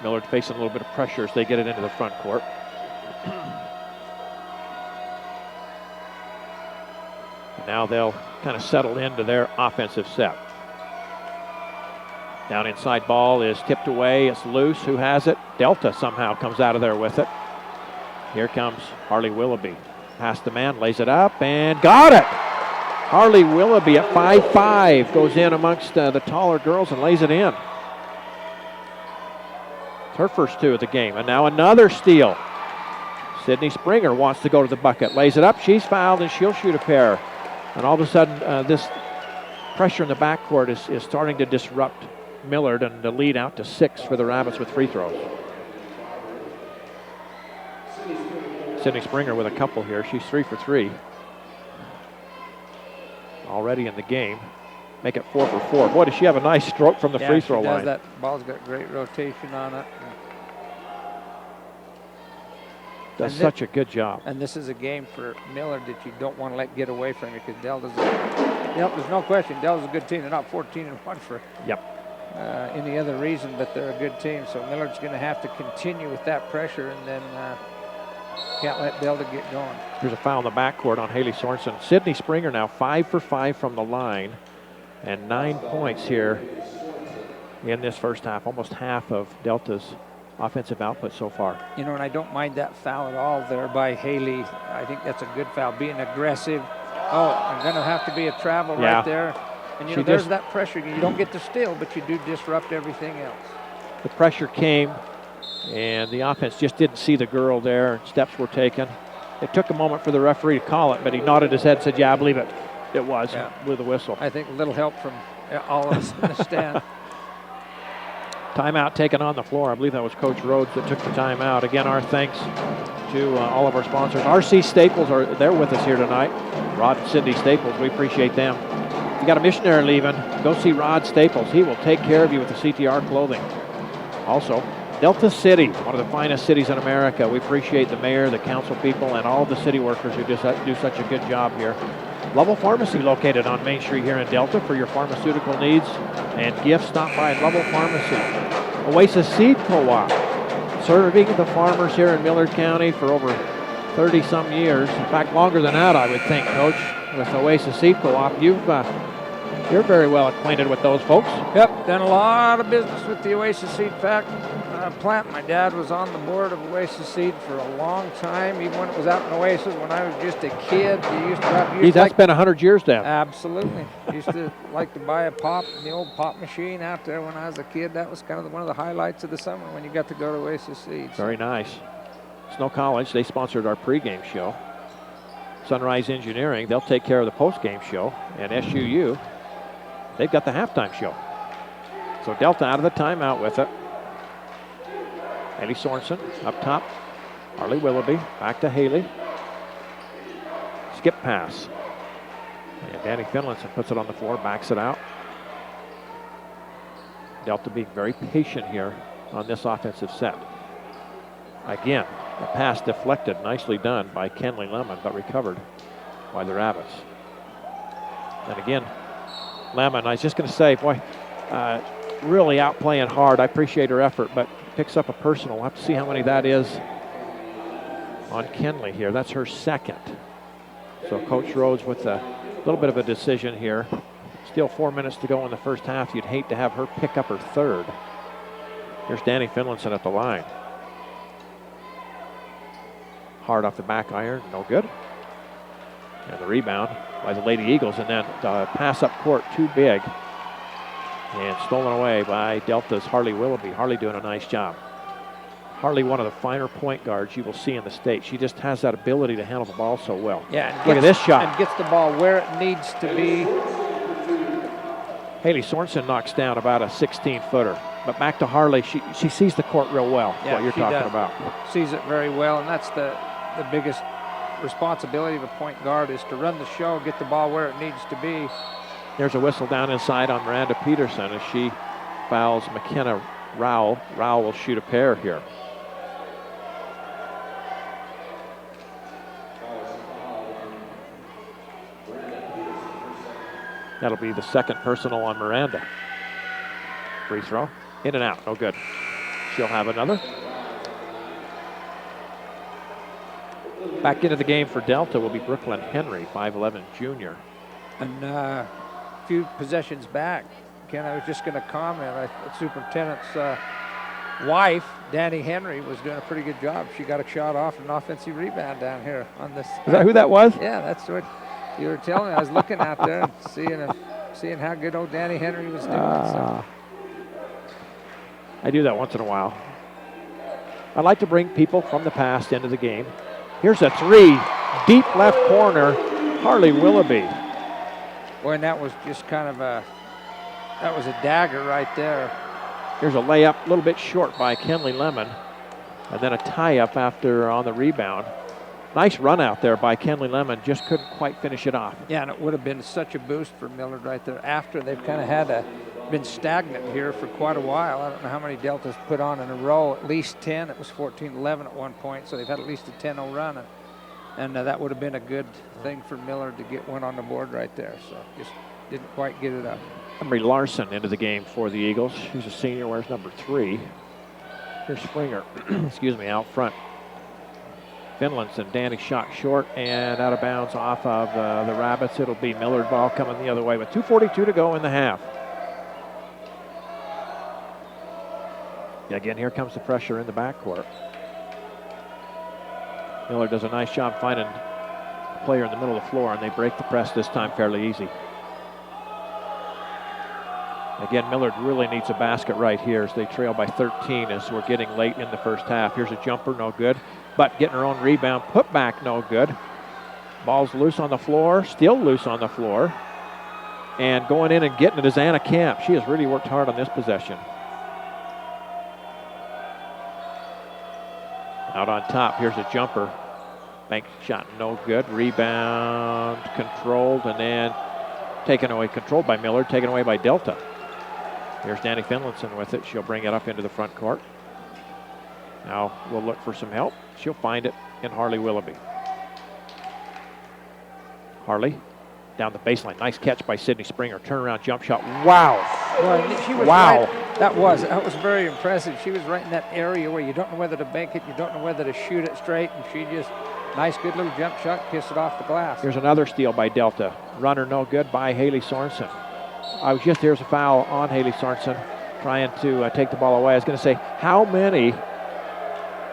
Millard facing a little bit of pressure as they get it into the front court. And now they'll kind of settle into their offensive set. Down inside ball is tipped away. It's loose. Who has it? Delta somehow comes out of there with it. Here comes Harley Willoughby. Past the man, lays it up, and got it! Harley Willoughby at 5'5", goes in amongst the taller girls and lays it in. It's her first 2 of the game, and now another steal. Sydney Springer wants to go to the bucket, lays it up, she's fouled, and she'll shoot a pair. And all of a sudden, this pressure in the backcourt is starting to disrupt Millard, and the lead out to 6 for the Rabbits with free throws. Sydney Springer with a couple here. She's 3 for 3 already in the game. Make it 4 for 4. Boy, does she have a nice stroke from the free throw line. That ball's got great rotation on it. Does such a good job. And this is a game for Millard that you don't want to let get away from you, because there's no question, Delta's a good team. They're not 14-1 for any other reason, but they're a good team. So Millard's going to have to continue with that pressure, and then can't let Delta get going. Here's a foul in the backcourt on Haley Sorensen. Sydney Springer now 5 for 5 from the line, and 9 points here in this first half. Almost half of Delta's offensive output so far. You know, and I don't mind that foul at all there by Haley. I think that's a good foul, being aggressive. Oh, I'm going to have to be a travel right there. And, you know, there's that pressure. You don't get to steal, but you do disrupt everything else. The pressure came, and the offense just didn't see the girl there. Steps were taken. It took a moment for the referee to call it, but he nodded his head and said, yeah, I believe it. It was, with a whistle. I think a little help from all of us in the stand. Timeout taken on the floor. I believe that was Coach Rhodes that took the timeout. Again, our thanks to all of our sponsors. RC Staples, they're with us here tonight. Rod and Cindy Staples, we appreciate them. If you got a missionary leaving, go see Rod Staples. He will take care of you with the CTR clothing. Also, Delta City, one of the finest cities in America. We appreciate the mayor, the council people, and all the city workers who just do such a good job here. Lovell Pharmacy, located on Main Street here in Delta for your pharmaceutical needs and gifts. Stop by Lovell Pharmacy. Oasis Seed Co-op, serving the farmers here in Millard County for over 30-some years. In fact, longer than that, I would think, Coach, with Oasis Seed Co-op. You're very well acquainted with those folks. Yep, done a lot of business with the Oasis Seed plant. My dad was on the board of Oasis Seed for a long time, even when it was out in Oasis. When I was just a kid, you used to have... That's been 100 years, Dad. Absolutely. Used to like to buy the old pop machine out there when I was a kid. That was kind of one of the highlights of the summer when you got to go to Oasis Seed. Very nice. Snow College, they sponsored our pregame show. Sunrise Engineering, they'll take care of the postgame show. And SUU, they've got the halftime show. So Delta out of the timeout with it. Haley Sorensen up top. Harley Willoughby back to Haley. Skip pass. And Danny Finlinson puts it on the floor, backs it out. Delta being very patient here on this offensive set. Again, the pass deflected, nicely done by Kenley Lemon, but recovered by the Rabbits. And again, Lemon, I was just going to say, boy, really outplaying hard. I appreciate her effort, but picks up a personal. We'll have to see how many that is on Kenley here. That's her second. So Coach Rhodes with a little bit of a decision here. Still 4 minutes to go in the first half. You'd hate to have her pick up her third. Here's Danny Finlinson at the line. Hard off the back iron, no good. And the rebound by the Lady Eagles, and then the pass up court, too big. And stolen away by Delta's Harley Willoughby. Harley doing a nice job. Harley, one of the finer point guards you will see in the state. She just has that ability to handle the ball so well. Yeah, look at this shot. And gets the ball where it needs to be. Haley Sorensen knocks down about a 16-footer. But back to Harley, she sees the court real well, Yeah, what you're she talking does. about. Sees it very well, and that's the biggest responsibility of a point guard is to run the show, get the ball where it needs to be. There's a whistle down inside on Miranda Peterson as she fouls McKenna Rowell. Rowell will shoot a pair here. That'll be the second personal on Miranda. Free throw, in and out, no good. She'll have another. Back into the game for Delta will be Brooklyn Henry, 5'11" junior. And a few possessions back, Ken, I was just going to comment, the superintendent's wife, Danny Henry, was doing a pretty good job. She got a shot off an offensive rebound down here on this. Is that who that was? Yeah, that's what you were telling me. I was looking out there and seeing how good old Danny Henry was doing. So. I do that once in a while. I like to bring people from the past into the game. Here's a three, deep left corner, Harley Willoughby. Boy, and that was just kind of a dagger right there. Here's a layup, a little bit short by Kenley Lemon, and then a tie-up after on the rebound. Nice run out there by Kenley Lemon, just couldn't quite finish it off. Yeah, and it would have been such a boost for Millard right there after they've kind of been stagnant here for quite a while. I don't know how many Deltas put on in a row, at least 10. It was 14-11 at one point, so they've had at least a 10-0 run. And that would have been a good thing for Millard to get one on the board right there. So just didn't quite get it up. Emery Larson into the game for the Eagles. She's a senior, wears number 3. Here's Springer, excuse me, out front. Finlinson, Danny shot short and out of bounds off of the Rabbits. It'll be Millard ball coming the other way with 2:42 to go in the half. Again, here comes the pressure in the backcourt. Millard does a nice job finding a player in the middle of the floor, and they break the press this time fairly easy. Again, Millard really needs a basket right here as they trail by 13 as we're getting late in the first half. Here's a jumper, no good. But getting her own rebound, put back, no good. Ball's loose on the floor, still loose on the floor. And going in and getting it is Anna Camp. She has really worked hard on this possession. Out on top, here's a jumper. Bank shot, no good. Rebound controlled and then taken away, controlled by Millard, taken away by Delta. Here's Danny Finlinson with it. She'll bring it up into the front court. Now we'll look for some help. She'll find it in Harley Willoughby. Harley down the baseline. Nice catch by Sydney Springer. Turnaround jump shot. Wow. Well, she was wow. Right. That was very impressive. She was right in that area where you don't know whether to bank it, you don't know whether to shoot it straight, and she just, nice, good little jump shot, kiss it off the glass. Here's another steal by Delta. Runner no good by Haley Sorensen. Here's a foul on Haley Sorensen, trying to take the ball away. I was going to say, how many,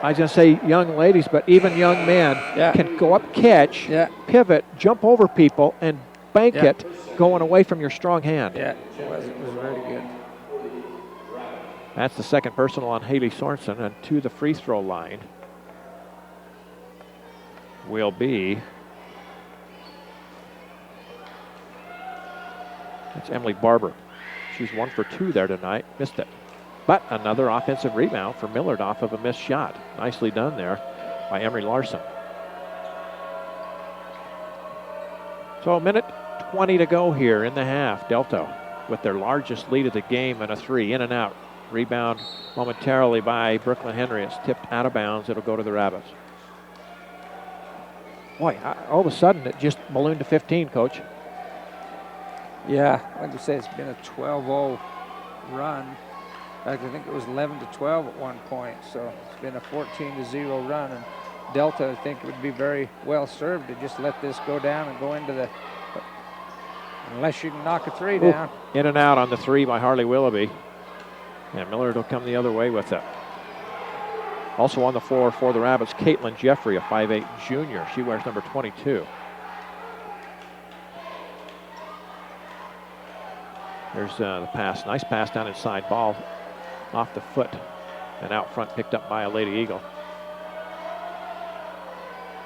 I was going to say young ladies, but even young men can go up, catch, pivot, jump over people, and bank it going away from your strong hand. Yeah, it was very good. That's the second personal on Haley Sorensen, and to the free throw line will be, it's Emily Barber. She's 1 for 2 there tonight, missed it. But another offensive rebound for Millard off of a missed shot. Nicely done there by Emery Larson. So a minute 20 to go here in the half. Delta with their largest lead of the game and a 3 in and out. Rebound momentarily by Brooklyn Henry. It's tipped out of bounds. It'll go to the Rabbits. Boy, all of a sudden it just ballooned to 15, Coach. Yeah, like you say, it's been a 12-0 run. In fact, I think it was 11-12 at one point. So it's been a 14-0 run. And Delta, I think, would be very well served to just let this go down and go into Unless you can knock a three Ooh, down. in and out on the three by Harley Willoughby. And Millard will come the other way with it. Also on the floor for the Rabbits, Caitlin Jeffrey, a 5'8 junior. She wears number 22. There's the pass. Nice pass down inside. Ball off the foot and out front, picked up by a Lady Eagle.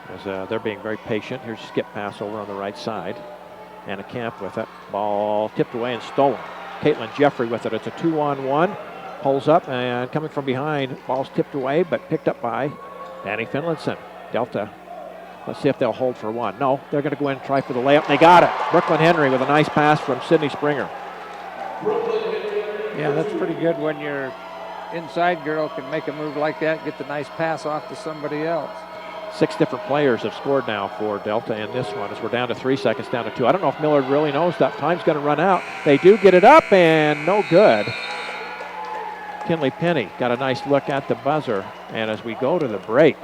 As they're being very patient. Here's a skip pass over on the right side. Anna Camp with it. Ball tipped away and stolen. Caitlin Jeffrey with it. It's a 2-on-1. Pulls up and coming from behind. Ball's tipped away but picked up by Danny Finlinson. Delta. Let's see if they'll hold for one. No, they're going to go in and try for the layup. They got it. Brooklyn Henry with a nice pass from Sydney Springer. Yeah, that's pretty good when your inside girl can make a move like that, get the nice pass off to somebody else. 6 different players have scored now for Delta in this one as we're down to 3 seconds, down to 2. I don't know if Millard really knows that time's going to run out. They do get it up and no good. Kinley Penny got a nice look at the buzzer. And as we go to the break,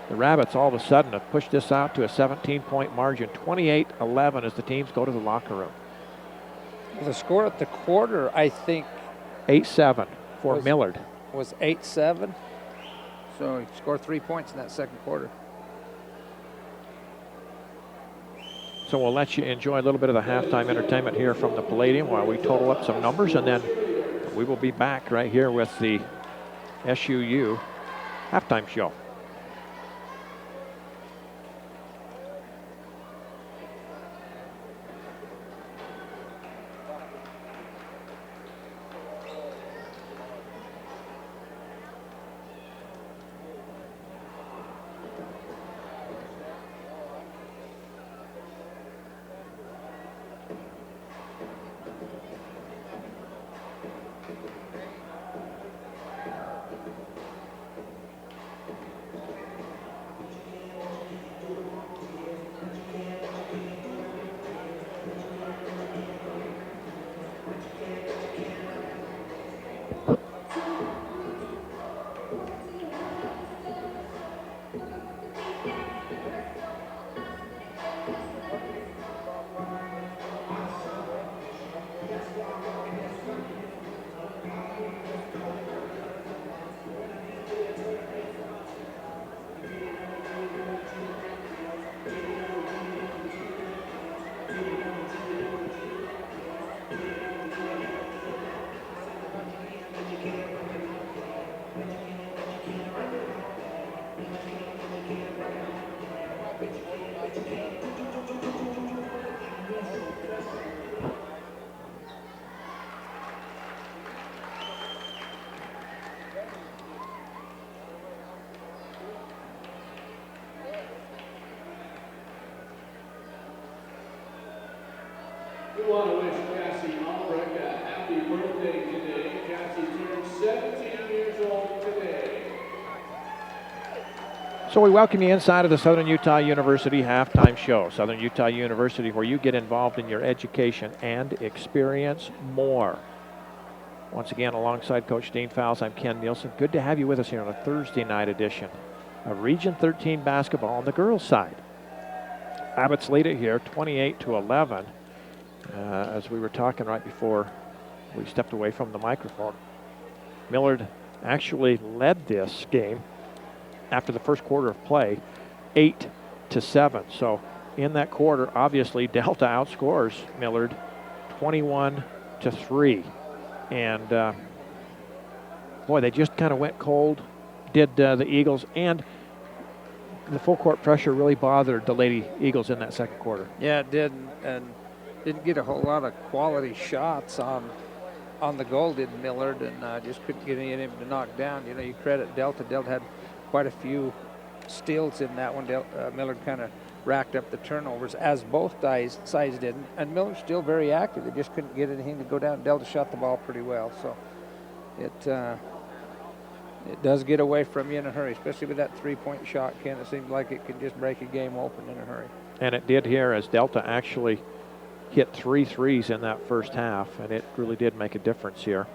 the Rabbits all of a sudden have pushed this out to a 17-point margin, 28-11 as the teams go to the locker room. The score at the quarter, I think, 8-7 for Millard. Was 8-7. So he scored 3 points in that second quarter. So we'll let you enjoy a little bit of the halftime entertainment here from the Palladium while we total up some numbers, and then we will be back right here with the SUU halftime show. We want to wish Cassie Albrecht a happy birthday today. Cassie turns 17 years old today. So we welcome you inside of the Southern Utah University halftime show. Southern Utah University, where you get involved in your education and experience more. Once again, alongside Coach Dean Fowles, I'm Ken Nielsen. Good to have you with us here on a Thursday night edition of Region 13 basketball on the girls' side. Abbott's lead it here, 28-11. As we were talking right before we stepped away from the microphone, Millard actually led this game after the first quarter of play, 8-7. So in that quarter, obviously Delta outscores Millard 21-3. And boy, they just kind of went cold, did the Eagles, and the full court pressure really bothered the Lady Eagles in that second quarter. Yeah, it did, and didn't get a whole lot of quality shots on the goal, did Millard, and just couldn't get any of them to knock down. You know, you credit Delta. Delta had quite a few steals in that one. Millard kind of racked up the turnovers, as both sides did, and Millard's still very active. They just couldn't get anything to go down. Delta shot the ball pretty well, so it does get away from you in a hurry, especially with that three-point shot, Ken. It seems like it can just break a game open in a hurry. And it did here, as Delta actually hit 3 threes in that first half, and it really did make a difference here.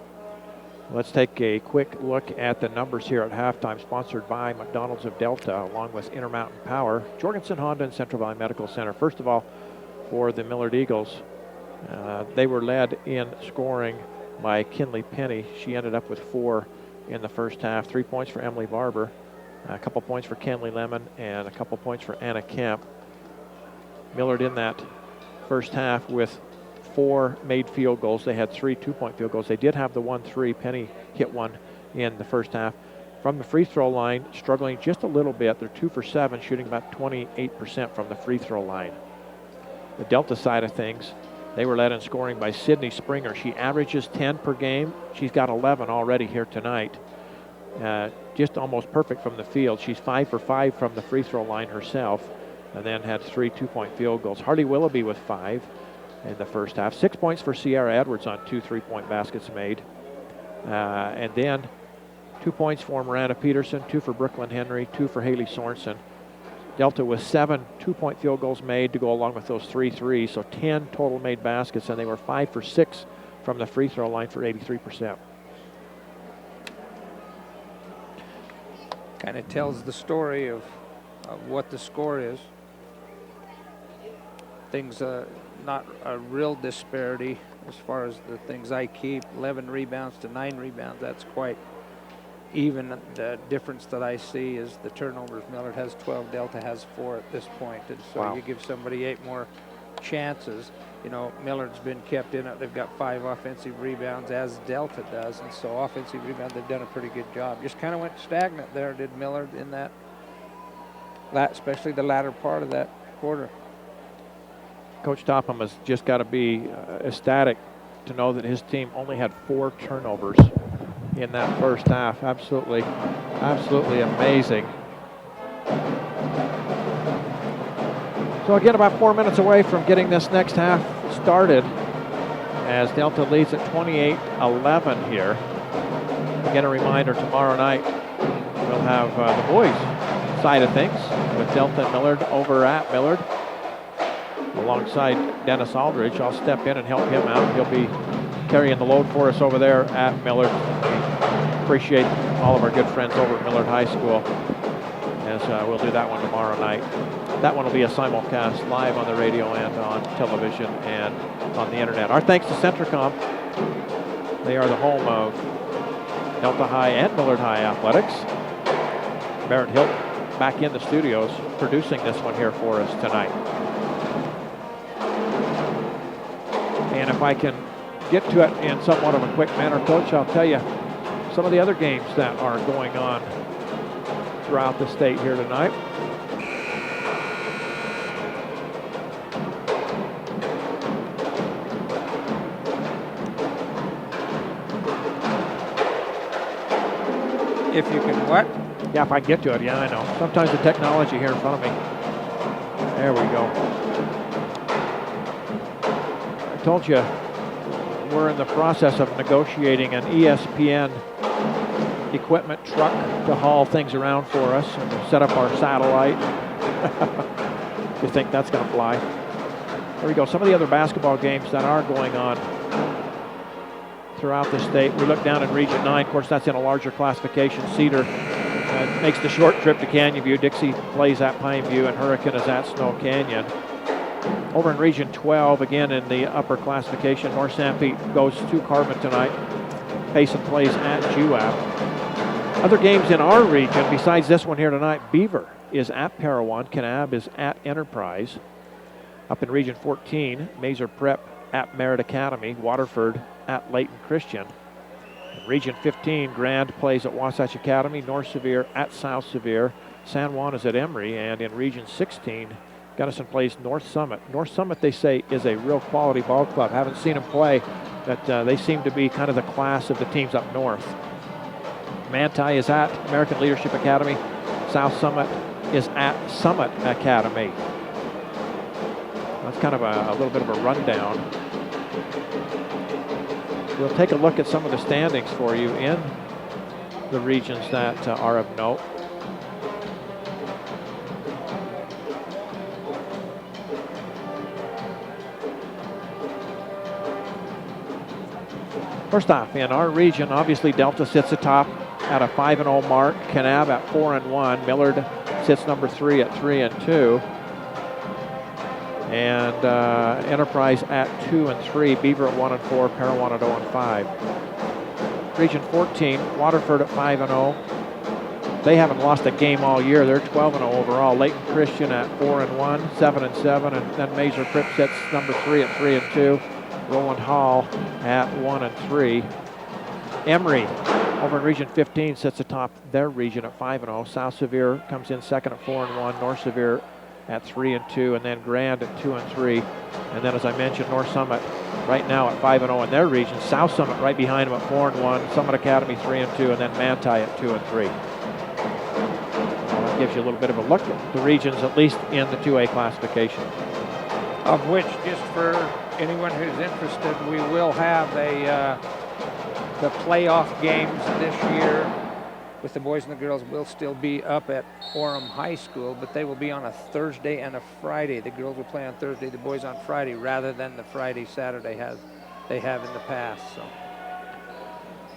Let's take a quick look at the numbers here at halftime, sponsored by McDonald's of Delta, along with Intermountain Power, Jorgensen Honda, and Central Valley Medical Center. First of all, for the Millard Eagles, They were led in scoring by Kinley Penny. She ended up with 4 in the first half. 3 points for Emily Barber, a couple points for Kenley Lemon, and a couple points for Anna Kemp. Millard in that first half with 4 made field goals. They had 3 2-point field goals. They did have the 1-3. Penny hit one in the first half. From the free throw line, struggling just a little bit. They're 2 for 7, shooting about 28% from the free throw line. The Delta side of things, they were led in scoring by Sydney Springer. She averages 10 per game. She's got 11 already here tonight. Just almost perfect from the field. She's 5 for 5 from the free throw line herself, and then had 3 2-point field goals. Hardy Willoughby with 5 in the first half. 6 points for Sierra Edwards on 2 3-point baskets made. And then 2 points for Miranda Peterson, 2 for Brooklyn Henry, 2 for Haley Sorensen. Delta with 7 2-point field goals made to go along with those 3 threes, so 10 total made baskets, and they were 5 for 6 from the free throw line for 83%. Kind of tells the story of what the score is. Things, not a real disparity as far as the things I keep. 11 rebounds to 9 rebounds, that's quite even. The difference that I see is the turnovers. Millard has 12, Delta has 4 at this point. And so Wow. you give somebody 8 more chances. You know, Millard's been kept in it. They've got 5 offensive rebounds, as Delta does. And so offensive rebound, they've done a pretty good job. Just kind of went stagnant there, did Millard, in that, especially the latter part of that quarter. Coach Topham has just got to be ecstatic to know that his team only had 4 turnovers in that first half. Absolutely amazing. So again, about 4 minutes away from getting this next half started, as Delta leads at 28-11 here. Again, a reminder, tomorrow night we'll have the boys side of things with Delta and Millard over at Millard. Alongside Dennis Aldridge, I'll step in and help him out. He'll be carrying the load for us over there at Millard. We appreciate all of our good friends over at Millard High School, as we'll do that one tomorrow night. That one will be a simulcast live on the radio and on television and on the internet. Our thanks to Centricom. They are the home of Delta High and Millard High athletics. Barrett Hilt back in the studios producing this one here for us tonight. And if I can get to it in somewhat of a quick manner, Coach, I'll tell you some of the other games that are going on throughout the state here tonight. If you can what? Yeah, if I can get to it, yeah, I know. Sometimes the technology here in front of me. There we go. I told you we're in the process of negotiating an ESPN equipment truck to haul things around for us and to set up our satellite. You think that's going to fly? There we go. Some of the other basketball games that are going on throughout the state. We look down in Region 9. Of course, that's in a larger classification. Cedar makes the short trip to Canyon View. Dixie plays at Pine View, and Hurricane is at Snow Canyon. Over in Region 12, again in the upper classification, North Sanpete goes to Carbon tonight. Payson plays at Juab. Other games in our region, besides this one here tonight, Beaver is at Parowan. Kanab is at Enterprise. Up in Region 14, Mazer Prep at Merritt Academy. Waterford at Layton Christian. In Region 15, Grand plays at Wasatch Academy. North Sevier at South Sevier. San Juan is at Emory. And in Region 16, Gunnison plays North Summit. North Summit, they say, is a real quality ball club. Haven't seen them play, but they seem to be kind of the class of the teams up north. Manti is at American Leadership Academy. South Summit is at Summit Academy. That's kind of a little bit of a rundown. We'll take a look at some of the standings for you in the regions that are of note. First off, in our region, obviously Delta sits atop at a 5-0 mark. Kanab at 4-1. Millard sits number 3 at 3-2. And Enterprise at 2 and 3, Beaver at 1 and 4, Parowan at 0 and 5. Region 14, Waterford at 5 and 0. They haven't lost a game all year. They're 12 and 0 overall. Layton Christian at 4 and 1, 7 and 7, and then Mazer Pripset's number 3 at 3 and 2. Roland Hall at 1 and 3. Emory over in Region 15 sits atop their region at 5 and 0. South Sevier comes in second at 4 and 1. North Sevier at 3 and 2, and then Grand at 2 and 3. And then, as I mentioned, North Summit right now at 5 and 0 in their region. South Summit right behind them at 4 and 1. Summit Academy 3 and 2, and then Manti at 2 and 3. That gives you a little bit of a look at the regions, at least in the 2A classification. Of which, just for anyone who's interested, we will have the playoff games this year with the boys and the girls will still be up at Orem High School, but they will be on a Thursday and a Friday. The girls will play on Thursday, the boys on Friday, rather than the Friday, Saturday they have in the past.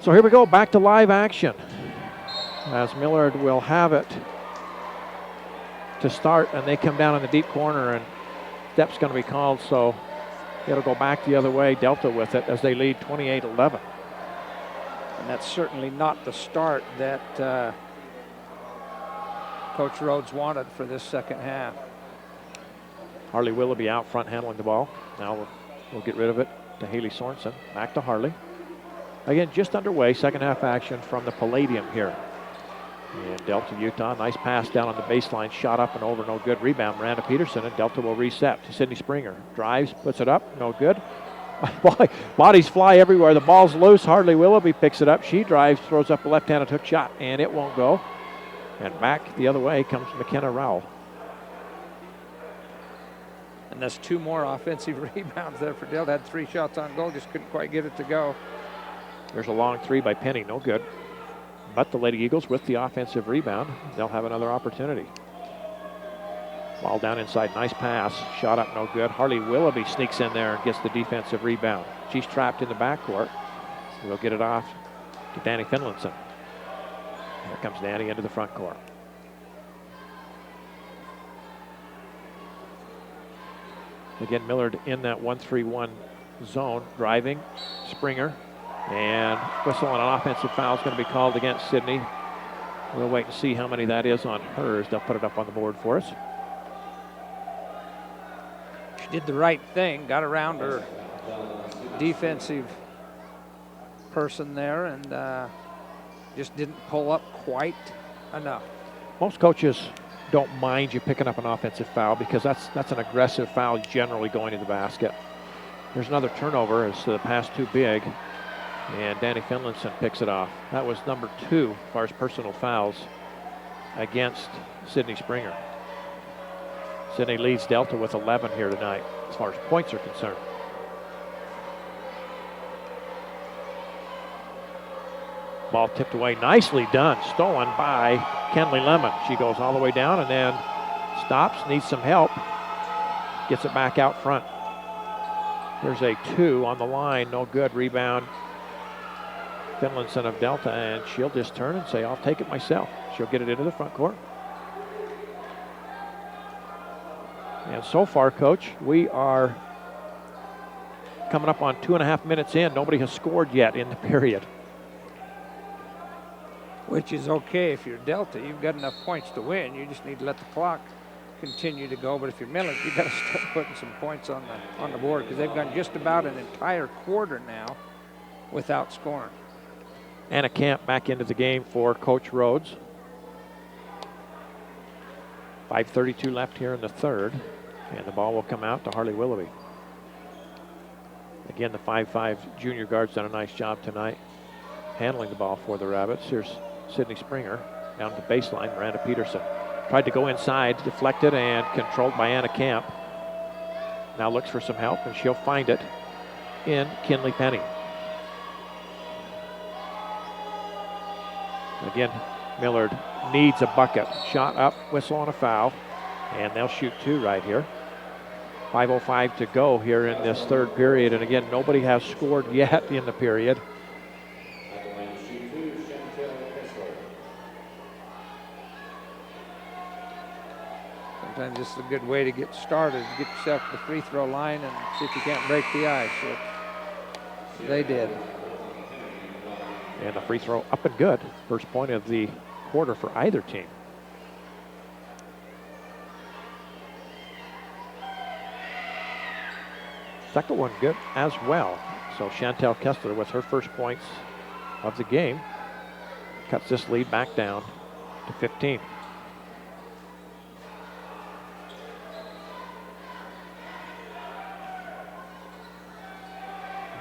So here we go, back to live action, as Millard will have it to start, and they come down in the deep corner, and step's going to be called, so it'll go back the other way. Delta with it as they lead 28-11. And that's certainly not the start that Coach Rhodes wanted for this second half. Harley Willoughby out front handling the ball. Now we'll get rid of it to Haley Sorensen. Back to Harley. Again, just underway, second half action from the Palladium here in Delta, Utah. Nice pass down on the baseline, shot up and over, no good. Rebound, Miranda Peterson, and Delta will reset to Sydney Springer. Drives, puts it up, no good. Bodies fly everywhere. The ball's loose. Harley Willoughby picks it up. She drives, throws up a left-handed hook shot, and it won't go. And back the other way comes McKenna Rowell. And that's 2 more offensive rebounds there for Delta. Had 3 shots on goal, just couldn't quite get it to go. There's a long 3 by Penny, no good. But the Lady Eagles with the offensive rebound, they'll have another opportunity. Ball down inside, nice pass, shot up, no good. Harley Willoughby sneaks in there and gets the defensive rebound. She's trapped in the backcourt. We'll get it off to Danny Finlinson. Here comes Danny into the front court. Again, Millard in that 1-3-1 zone, driving, Springer, and whistle on an offensive foul is going to be called against Sydney. We'll wait and see how many that is on hers. They'll put it up on the board for us. She did the right thing, got around her defensive person there, and just didn't pull up quite enough. Most coaches don't mind you picking up an offensive foul because that's an aggressive foul generally going to the basket. There's another turnover as the pass too big, and Danny Finlinson picks it off. That was number 2 as far as personal fouls against Sydney Springer. Sydney leads Delta with 11 here tonight as far as points are concerned. Ball tipped away, nicely done, stolen by Kenley Lemon. She goes all the way down and then stops, needs some help, gets it back out front. There's a 2 on the line, no good. Rebound, Finlinson of Delta, and she'll just turn and say, I'll take it myself. She'll get it into the front court. And so far, Coach, we are coming up on 2.5 minutes in. Nobody has scored yet in the period. Which is okay if you're Delta. You've got enough points to win. You just need to let the clock continue to go. But if you're Millard, you've got to start putting some points on the board because they've gone just about an entire quarter now without scoring. Anna Camp back into the game for Coach Rhodes. 5:32 left here in the third, and the ball will come out to Harley Willoughby. Again, the 5'5" junior guard's done a nice job tonight handling the ball for the Rabbits. Here's Sydney Springer down to the baseline. Miranda Peterson tried to go inside, deflected and controlled by Anna Camp. Now looks for some help, and she'll find it in Kinley Penny. Again, Millard needs a bucket. Shot up, whistle on a foul, and they'll shoot 2 right here. 5:05 to go here in this third period, and again, nobody has scored yet in the period. sometimes this is a good way to get started, get yourself to the free throw line and see if you can't break the ice. So they did. And the free throw up and good. First point of the quarter for either team. Second one good as well. So Chantel Kessler with her first points of the game cuts this lead back down to 15.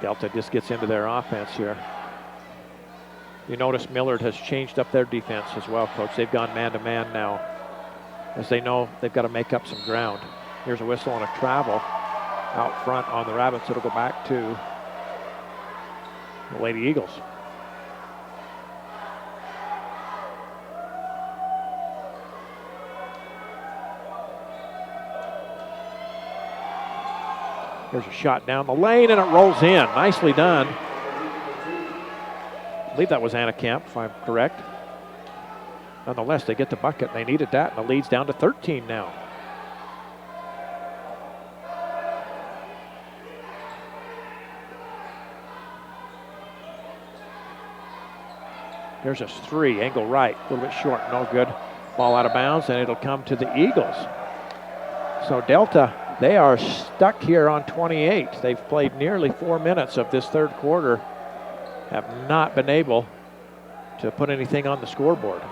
Delta just gets into their offense here. You notice Millard has changed up their defense as well, Coach. They've gone man-to-man now, as they know they've got to make up some ground. Here's a whistle and a travel out front on the Rabbits. It'll go back to the Lady Eagles. Here's a shot down the lane, and it rolls in. Nicely done. I believe that was Anna Kemp, if I'm correct. Nonetheless, they get the bucket. They needed that, and the lead's down to 13 now. There's a three, angle right, a little bit short, no good. Ball out of bounds, and it'll come to the Eagles. So Delta, they are stuck here on 28. They've played nearly 4 minutes of this third quarter, have not been able to put anything on the scoreboard.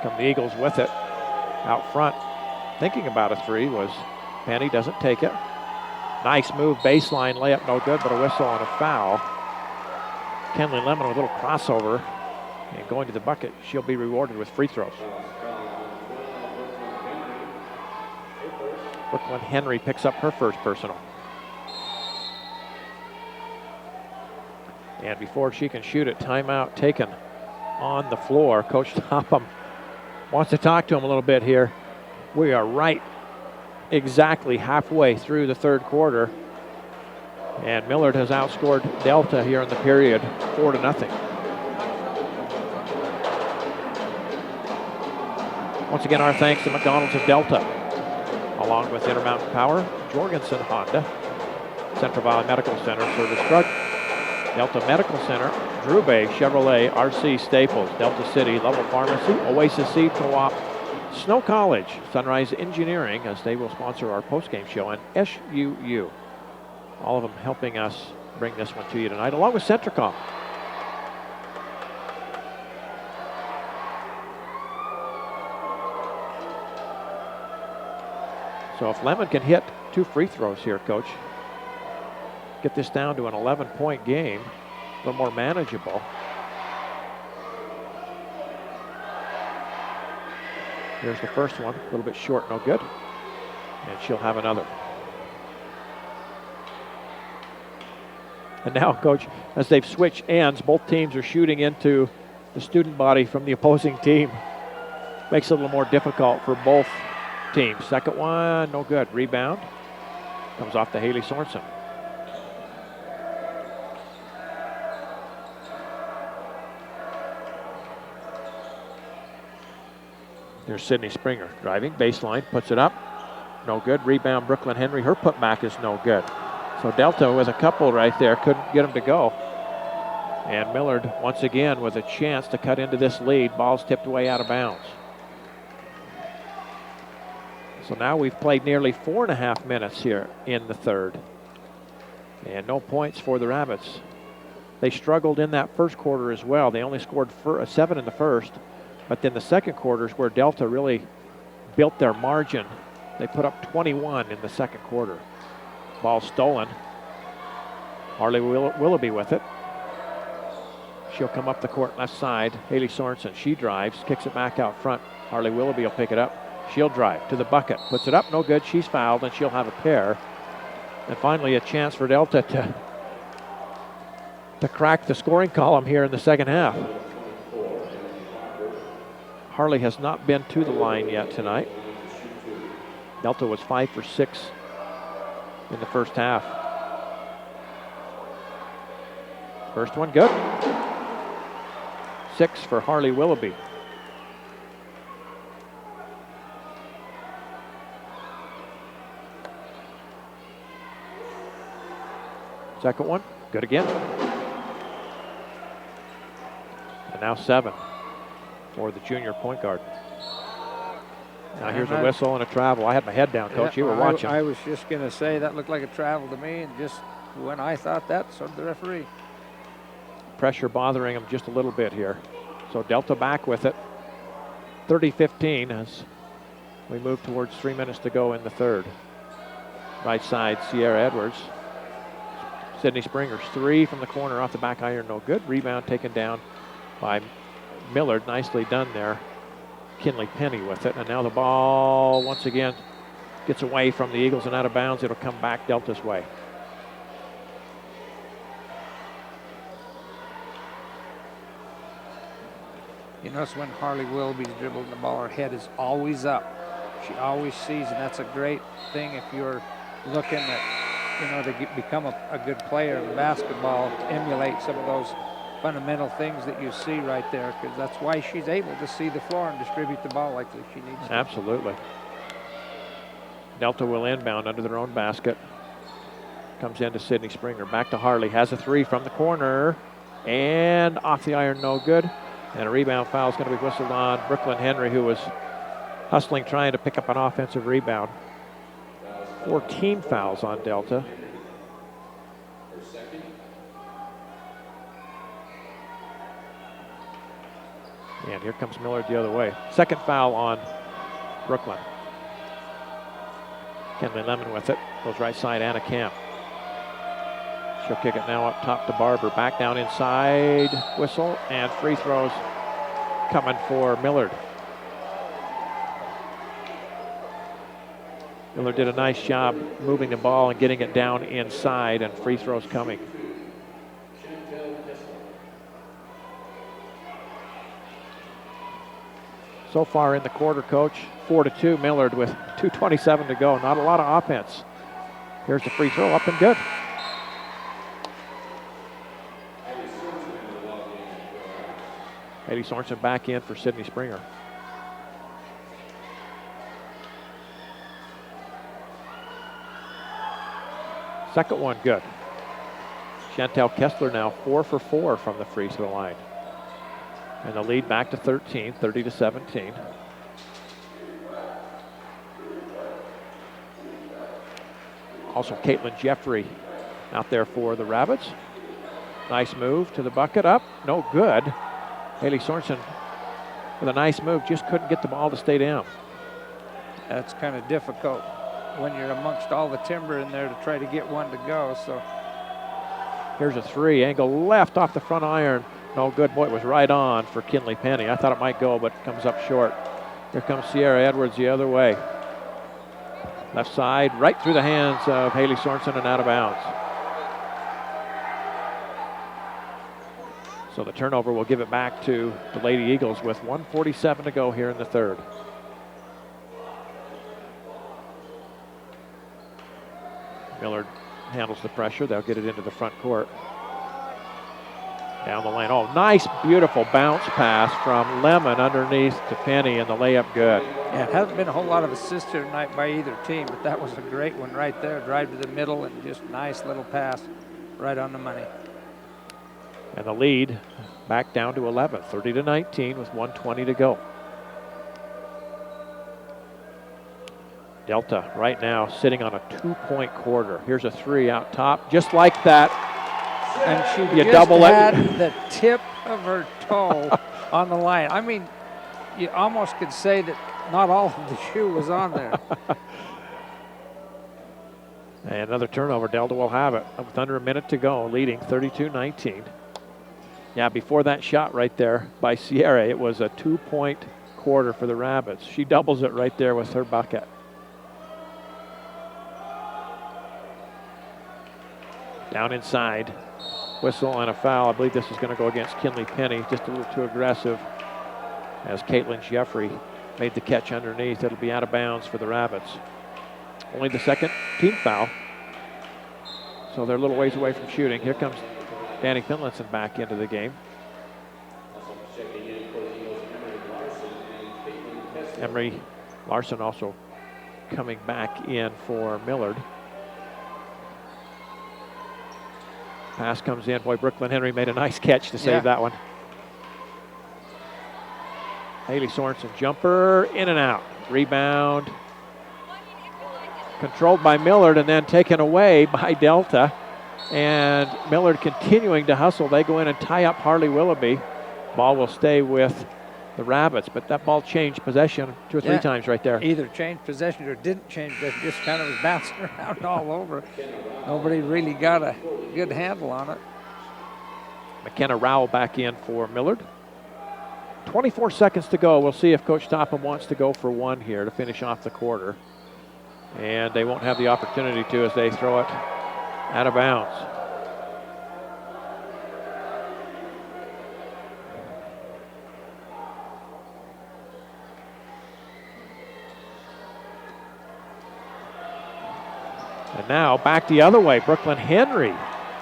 Come the Eagles with it out front. Thinking about a three was Penny, doesn't take it. Nice move, baseline layup, no good, but a whistle and a foul. Kenley Lemon with a little crossover and going to the bucket. She'll be rewarded with free throws. Brooklyn Henry picks up her first personal. And before she can shoot it, timeout taken on the floor. Coach Topham wants to talk to him a little bit here. We are right exactly halfway through the third quarter, and Millard has outscored Delta here in the period 4-0. Once again, our thanks to McDonald's of Delta, along with Intermountain Power, Jorgensen Honda, Central Valley Medical Center, Service Drug, Delta Medical Center, Drew Bay Chevrolet, RC Staples, Delta City, Level Pharmacy, Oasis Seed Co-op, Snow College, Sunrise Engineering, as they will sponsor our postgame show, and SUU. All of them helping us bring this one to you tonight, along with Centricom. So if Lemon can hit 2 free throws here, Coach, get this down to an 11-point game, a little more manageable. Here's the first one, a little bit short, no good. And she'll have another. And now, Coach, as they've switched ends, both teams are shooting into the student body from the opposing team. Makes it a little more difficult for both teams. Second one, no good. Rebound comes off to Haley Sorensen. There's Sydney Springer driving, baseline, puts it up. No good. Rebound, Brooklyn Henry. Her putback is no good. So Delta with a couple right there, couldn't get them to go. And Millard once again with a chance to cut into this lead. Ball's tipped away out of bounds. So now we've played nearly 4.5 minutes here in the third. And no points for the Rabbits. They struggled in that first quarter as well. They only scored 7 in the first. But then the second quarter is where Delta really built their margin. They put up 21 in the second quarter. Ball stolen. Harley Willoughby with it. She'll come up the court left side. Haley Sorensen, she drives, kicks it back out front. Harley Willoughby will pick it up. She'll drive to the bucket, puts it up, no good. She's fouled, and she'll have a pair. And finally, a chance for Delta to crack the scoring column here in the second half. Harley has not been to the line yet tonight. Delta was 5 for 6 in the first half. First one good. 6 for Harley Willoughby. Second one, good again. And now 7 for the junior point guard. Now here's a whistle and a travel. I had my head down, Coach. You were watching. I was just going to say that looked like a travel to me, and just when I thought that, so did the referee. Pressure bothering him just a little bit here. So Delta back with it. 30-15 as we move towards 3 minutes to go in the third. Right side, Sierra Edwards. Sydney Springer's 3 from the corner off the back iron, no good. Rebound taken down by Millard. Nicely done there. Kinley Penny with it. And now the ball once again gets away from the Eagles and out of bounds. It'll come back Delta's way. You notice when Harley Willoughby's dribbling the ball, her head is always up. She always sees, and that's a great thing if you're looking at, to become a good player in basketball, to emulate some of those fundamental things that you see right there, because that's why she's able to see the floor and distribute the ball like she needs to. Absolutely. Delta will inbound under their own basket. Comes into Sydney Springer. Back to Harley. Has a 3 from the corner. And off the iron, no good. And a rebound foul is going to be whistled on Brooklyn Henry, who was hustling, trying to pick up an offensive rebound. 14 fouls on Delta. And here comes Millard the other way. Second foul on Brooklyn. Kenley Lemon with it. Goes right side, Anna Camp. She'll kick it now up top to Barber. Back down inside. Whistle and free throws coming for Millard. Millard did a nice job moving the ball and getting it down inside, and free throws coming. So far in the quarter, Coach, 4-2, Millard with 2:27 to go. Not a lot of offense. Here's the free throw, up and good. Haley Sorensen back in for Sydney Springer. Second one good. Chantel Kessler now 4 for 4 from the free throw line. And the lead back to 13, 30-17. Also Caitlin Jeffrey out there for the Rabbits. Nice move to the bucket, up, no good. Haley Sorensen with a nice move, just couldn't get the ball to stay down. That's kind of difficult when you're amongst all the timber in there to try to get one to go. So here's a 3, angle left off the front iron. No good. Boy, it was right on for Kinley Penny. I thought it might go, but it comes up short. Here comes Sierra Edwards the other way. Left side, right through the hands of Haley Sorensen and out of bounds. So the turnover will give it back to the Lady Eagles with 1:47 to go here in the third. Millard handles the pressure. They'll get it into the front court. Down the lane. Oh, nice, beautiful bounce pass from Lemon underneath to Penny, and the layup good. Yeah, it hasn't been a whole lot of assists here tonight by either team, but that was a great one right there. Drive to the middle and just nice little pass right on the money. And the lead back down to 11, 30-19 with 1:20 to go. Delta right now sitting on a 2-point quarter. Here's a 3 out top, just like that. And she you just double had it. the tip of her toe on the line. I mean, you almost could say that not all of the shoe was on there. And another turnover. Delta will have it with under a minute to go, leading 32-19. Yeah, before that shot right there by Sierra, it was a 2-point quarter for the Rabbits. She doubles it right there with her bucket. Down inside. Whistle and a foul. I believe this is going to go against Kinley Penny. Just a little too aggressive as Caitlin Jeffrey made the catch underneath. It'll be out of bounds for the Rabbits. Only the second team foul. So they're a little ways away from shooting. Here comes Danny Finlinson back into the game. Emery Larson also coming back in for Millard. Pass comes in. Boy, Brooklyn Henry made a nice catch to save that one. Haley Sorensen jumper, in and out. Rebound. Controlled by Millard and then taken away by Delta. And Millard continuing to hustle. They go in and tie up Harley Willoughby. Ball will stay with the Rabbits, but that ball changed possession 2 or 3 times right there. Either changed possession or didn't change possession, just kind of was bouncing around all over. Nobody really got a good handle on it. McKenna Rowell back in for Millard. 24 seconds to go. We'll see if Coach Topham wants to go for one here to finish off the quarter. And they won't have the opportunity to as they throw it out of bounds. And now back the other way. Brooklyn Henry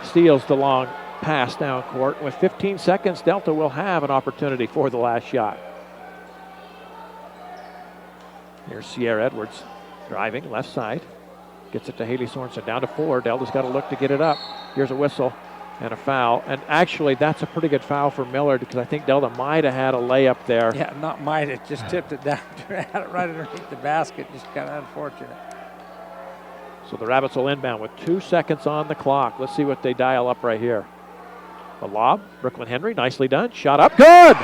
steals the long pass down court. With 15 seconds, Delta will have an opportunity for the last shot. Here's Sierra Edwards driving left side. Gets it to Haley Sorensen, down to 4. Delta's got to look to get it up. Here's a whistle and a foul. And actually, that's a pretty good foul for Millard because I think Delta might have had a layup there. Yeah, not might have, just tipped it down. Had it right underneath the basket. Just kind of unfortunate. So the Rabbits will inbound with 2 seconds on the clock. Let's see what they dial up right here. The lob, Brooklyn Henry, nicely done. Shot up, good!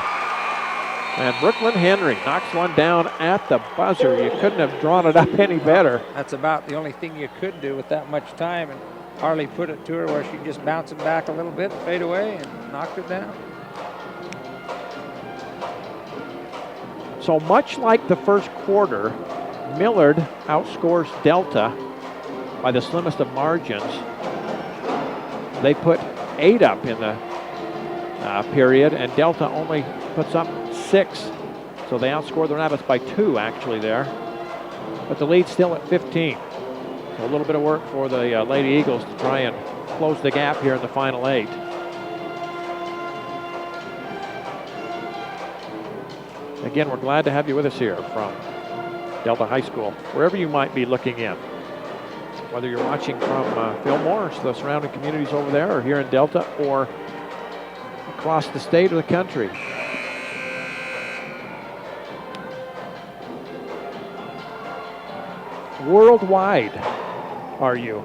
And Brooklyn Henry knocks one down at the buzzer. You couldn't have drawn it up any better. That's about the only thing you could do with that much time. And Harley put it to her where she just bounced it back a little bit, fade away, and knocked it down. So much like the first quarter, Millard outscores Delta by the slimmest of margins. They put 8 up in the period, and Delta only puts up 6. So they outscore the Rabbits by 2 actually there. But the lead's still at 15. So a little bit of work for the Lady Eagles to try and close the gap here in the final 8. Again, we're glad to have you with us here from Delta High School, wherever you might be looking in. Whether you're watching from Fillmore, the surrounding communities over there, or here in Delta, or across the state or the country. Worldwide, are you?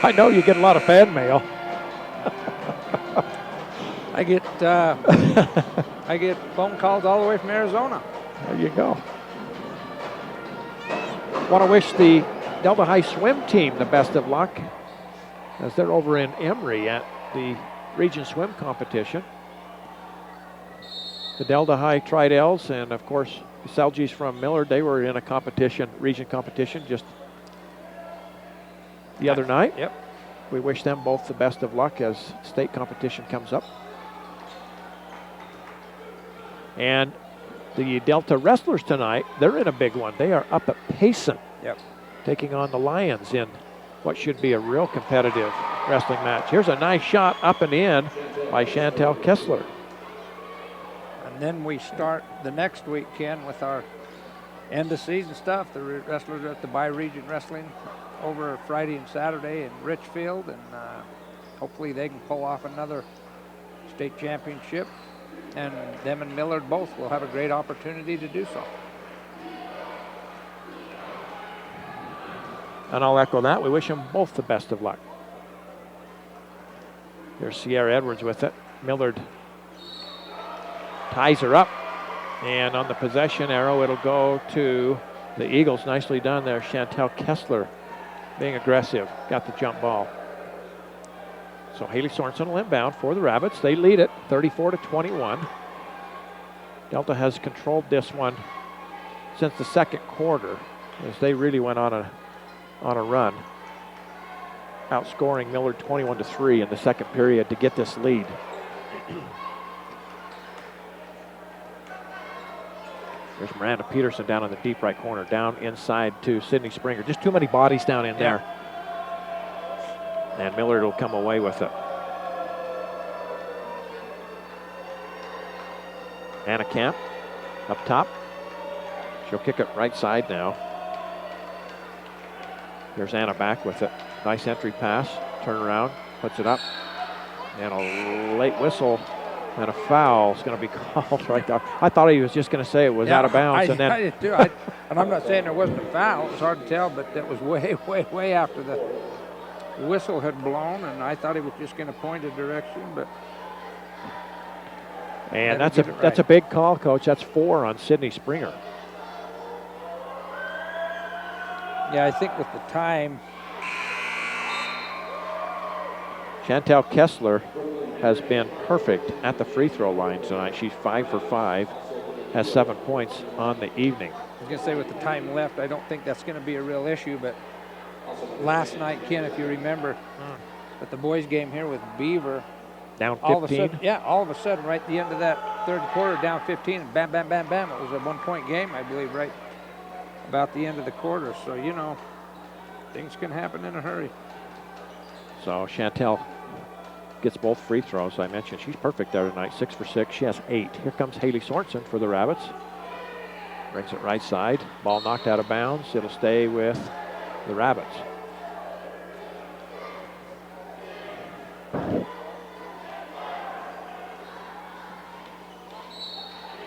I know you get a lot of fan mail. I get phone calls all the way from Arizona. There you go. Want to wish the Delta High swim team the best of luck as they're over in Emory at the region swim competition. The Delta High Tridels and of course the Selgies from Millard, they were in a competition, region competition just the other night. Yep. We wish them both the best of luck as state competition comes up. And the Delta wrestlers tonight, they're in a big one. They are up at Payson. Yep. Taking on the Lions in what should be a real competitive wrestling match. Here's a nice shot up and in by Chantel Kessler. And then we start the next week, Ken, with our end of season stuff. The wrestlers are at the bi-region wrestling over Friday and Saturday in Richfield, and hopefully they can pull off another state championship. And them and Millard both will have a great opportunity to do so. And I'll echo that. We wish them both the best of luck. There's Sierra Edwards with it. Millard ties her up. And on the possession arrow, it'll go to the Eagles. Nicely done there. Chantel Kessler being aggressive. Got the jump ball. So Haley Sorensen will inbound for the Rabbits. They lead it 34-21. Delta has controlled this one since the second quarter as they really went on a run, outscoring Millard 21-3 in the second period to get this lead. There's Miranda Peterson down in the deep right corner, down inside to Sydney Springer. Just too many bodies down in there. And Millard will come away with it. Anna Camp up top. She'll kick it right side now. Here's Anna back with it. Nice entry pass, turn around, puts it up, and a late whistle and a foul is going to be called right there. I thought he was just going to say it was out of bounds, and then I did too. And I'm not saying there wasn't a foul. It was hard to tell, but that was way, way, way after the whistle had blown, and I thought he was just going to point a direction, but. And that's a big call, Coach. That's 4 on Sydney Springer. Yeah, I think with the time. Chantel Kessler has been perfect at the free throw line tonight. She's 5 for 5, has 7 points on the evening. I was going to say with the time left, I don't think that's going to be a real issue, but last night, Ken, if you remember, at the boys' game here with Beaver, down 15. All of a sudden, right at the end of that third quarter, down 15, and bam, bam, bam, bam. It was a 1-point game, I believe, right about the end of the quarter. So, you know, things can happen in a hurry. So Chantel gets both free throws. I mentioned she's perfect there tonight, 6 for 6. She has 8. Here comes Haley Sorensen for the Rabbits. Brings it right side. Ball knocked out of bounds. It'll stay with the Rabbits.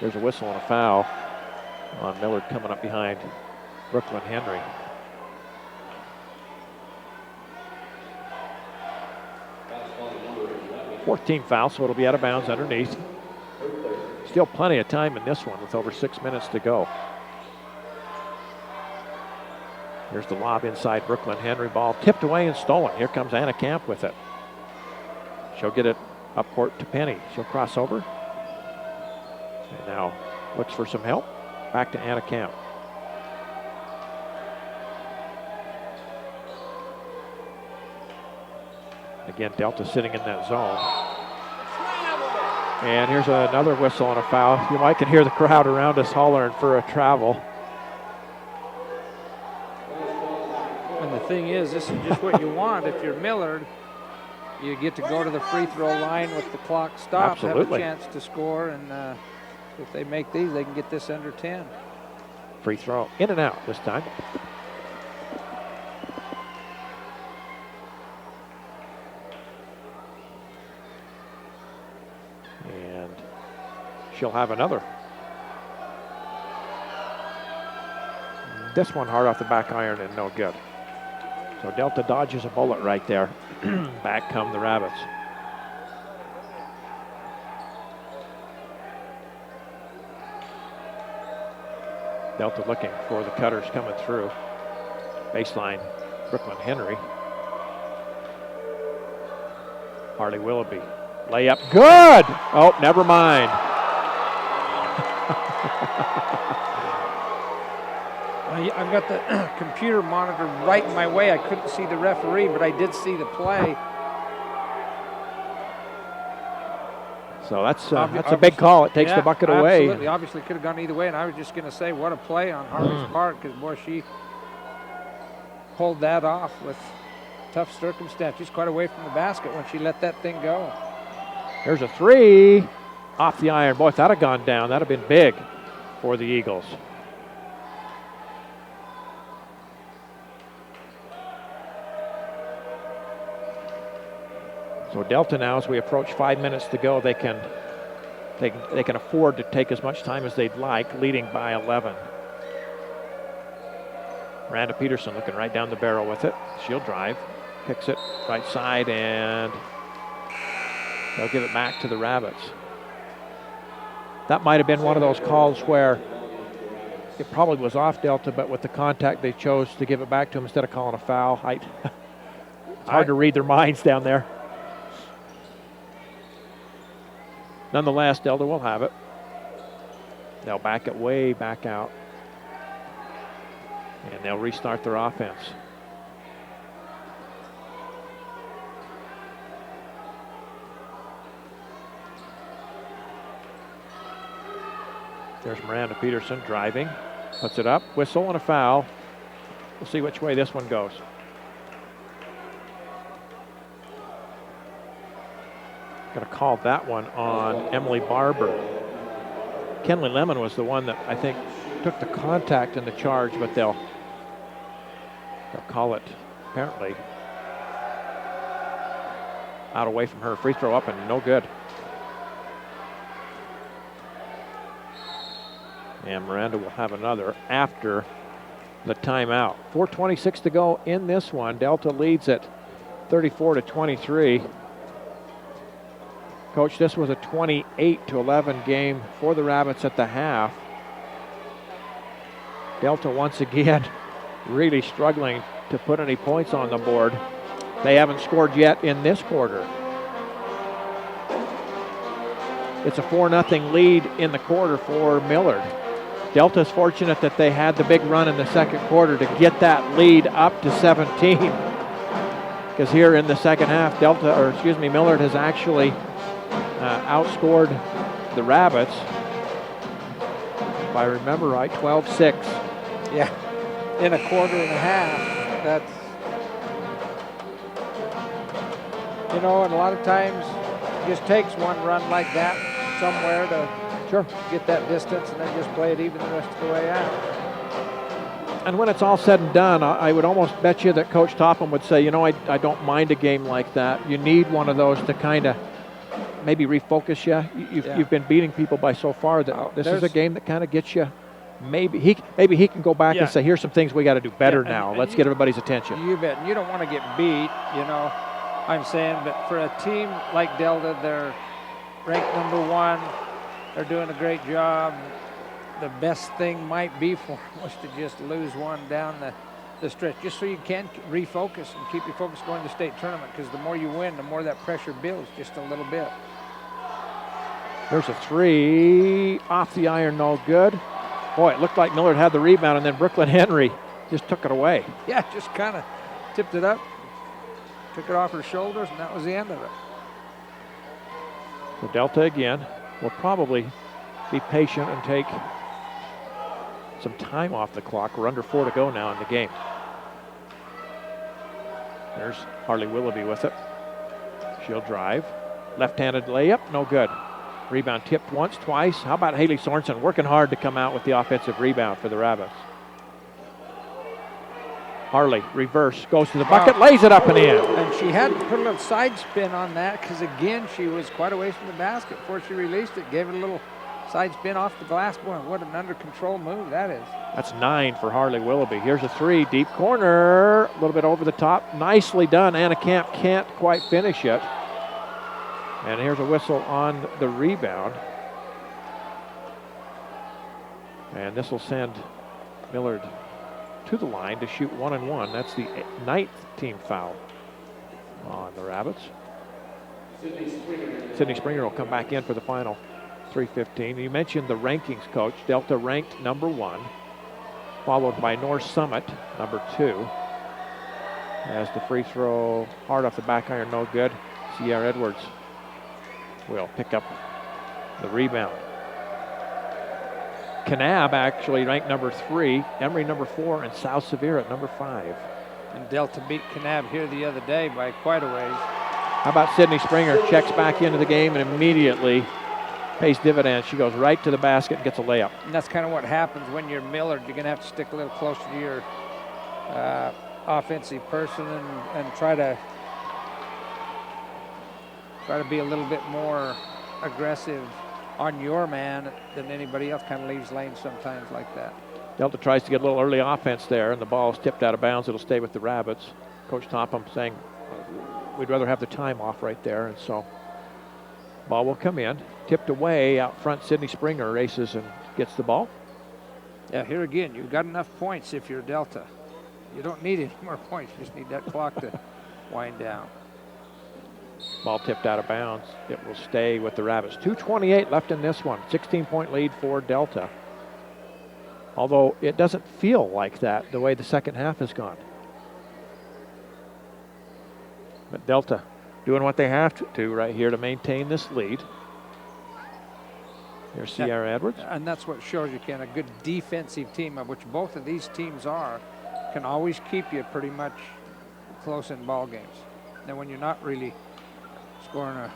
There's a whistle and a foul on Millard coming up behind Brooklyn Henry. .14 foul, so it'll be out of bounds underneath. Still plenty of time in this one with over 6 minutes to go. Here's the lob inside Brooklyn Henry. Ball tipped away and stolen. Here comes Anna Camp with it. She'll get it up court to Penny. She'll cross over. And now looks for some help. Back to Anna Camp. Again, Delta sitting in that zone. And here's another whistle and a foul. You might can hear the crowd around us hollering for a travel. And the thing is, this is just what you want. If you're Millard, you get to go to the free throw line with the clock stopped, Absolutely. have a chance to score, and if they make these, they can get this under 10. Free throw in and out this time. And she'll have another. This one hard off the back iron and no good. So Delta dodges a bullet right there. Back come the Rabbits. Delta looking for the cutters coming through. Baseline, Brooklyn Henry. Harley Willoughby. Layup, good! Oh, never mind. I've got the computer monitor right in my way. I couldn't see the referee, but I did see the play. So that's a big call. It takes the bucket away. Absolutely. Obviously could have gone either way, and I was just going to say what a play on Harley's part, because, boy, she pulled that off with tough circumstances, quite away from the basket when she let that thing go. There's a three off the iron. Boy, if that had gone down, that would have been big for the Eagles. So Delta now, as we approach 5 minutes to go, they can afford to take as much time as they'd like, leading by 11. Miranda Peterson looking right down the barrel with it. She'll drive, picks it right side, and they'll give it back to the Rabbits. That might have been one of those calls where it probably was off Delta, but with the contact, they chose to give it back to him instead of calling a foul. It's hard to read their minds down there. Nonetheless, Delta will have it. They'll back it way back out. And they'll restart their offense. There's Miranda Peterson driving. Puts it up. Whistle and a foul. We'll see which way this one goes. Going to call that one on Emily Barber. Kenley Lemon was the one that I think took the contact in the charge, but they'll call it apparently out away from her. Free throw up and no good. And Miranda will have another after the timeout. 4:26 to go in this one. Delta leads at 34-23. Coach, this was a 28-11 game for the Rabbits at the half. Delta once again really struggling to put any points on the board. They haven't scored yet in this quarter. It's a 4-0 lead in the quarter for Millard. Delta's fortunate that they had the big run in the second quarter to get that lead up to 17. Because here in the second half, Millard has actually outscored the Rabbits, if I remember right, 12-6. Yeah, in a quarter and a half. That's, you know, and a lot of times it just takes one run like that somewhere to get that distance and then just play it even the rest of the way out. And when it's all said and done, I would almost bet you that Coach Topham would say, you know, I don't mind a game like that. You need one of those to kind of maybe refocus you. You've been beating people by so far that this is a game that kind of gets you. Maybe he can go back and say, here's some things we got to do better now. Let's get everybody's attention. You bet. And you don't want to get beat, you know. I'm saying, but for a team like Delta, they're ranked #1. They're doing a great job. The best thing might be for them was to just lose one down the stretch, just so you can refocus and keep your focus going to the state tournament, because the more you win, the more that pressure builds just a little bit. There's a three off the iron, no good. Boy, it looked like Millard had the rebound, and then Brooklyn Henry just took it away. Yeah, just kind of tipped it up, took it off her shoulders, and that was the end of it. So Delta again will probably be patient and take some time off the clock. We're under 4 to go now in the game. There's Harley Willoughby with it. She'll drive. Left-handed layup, no good. Rebound tipped once, twice. How about Haley Sorensen working hard to come out with the offensive rebound for the Rabbits? Harley, reverse, goes to the bucket, lays it up and in. And she had to put a little side spin on that, because again, she was quite away from the basket before she released it. Gave it a little side spin off the glass. Boy, what an under control move that is. That's 9 for Harley Willoughby. Here's a three, deep corner, a little bit over the top. Nicely done. Anna Camp can't quite finish it. And here's a whistle on the rebound. And this will send Millard to the line to shoot 1-1. That's the 9th team foul on the Rabbits. Sydney Springer will come back in for the final 3:15. You mentioned the rankings, Coach. Delta ranked #1, followed by North Summit, #2. As the free throw hard off the back iron, no good. Sierra Edwards will pick up the rebound. Kanab actually ranked #3, Emory #4, and South Severe at #5. And Delta beat Kanab here the other day by quite a ways. How about Sydney Springer? Checks back into the game and immediately pays dividends. She goes right to the basket and gets a layup. And that's kind of what happens when you're Millard. You're going to have to stick a little closer to your offensive person and try to be a little bit more aggressive on your man than anybody else. Kind of leaves lanes sometimes like that. Delta tries to get a little early offense there, and the ball is tipped out of bounds. It'll stay with the Rabbits. Coach Topham saying we'd rather have the time off right there, and so ball will come in. Tipped away out front. Sydney Springer races and gets the ball. Yeah, here again, you've got enough points if you're Delta. You don't need any more points. You just need that clock to wind down. Ball tipped out of bounds. It will stay with the Rabbits. 2:28 left in this one. 16-point lead for Delta. Although it doesn't feel like that the way the second half has gone. But Delta doing what they have to do right here to maintain this lead. Here's Sierra Edwards. And that's what shows you, Ken, a good defensive team, of which both of these teams are, can always keep you pretty much close in ball games. Now, when you're not really scoring a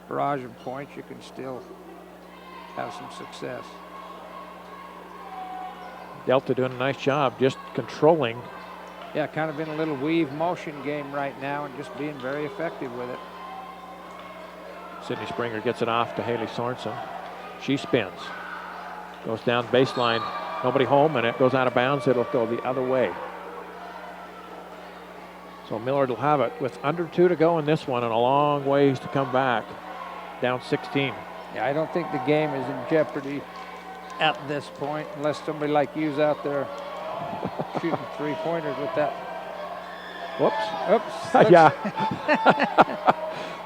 barrage of points, you can still have some success. Delta doing a nice job just controlling. Yeah, kind of in a little weave motion game right now and just being very effective with it. Sydney Springer gets it off to Haley Sorensen. She spins. Goes down baseline. Nobody home, and it goes out of bounds. It'll go the other way. So Millard will have it with under 2 to go in this one and a long ways to come back. Down 16. Yeah, I don't think the game is in jeopardy at this point unless somebody like you's out there shooting 3-pointers with that. Whoops. Oops. Yeah.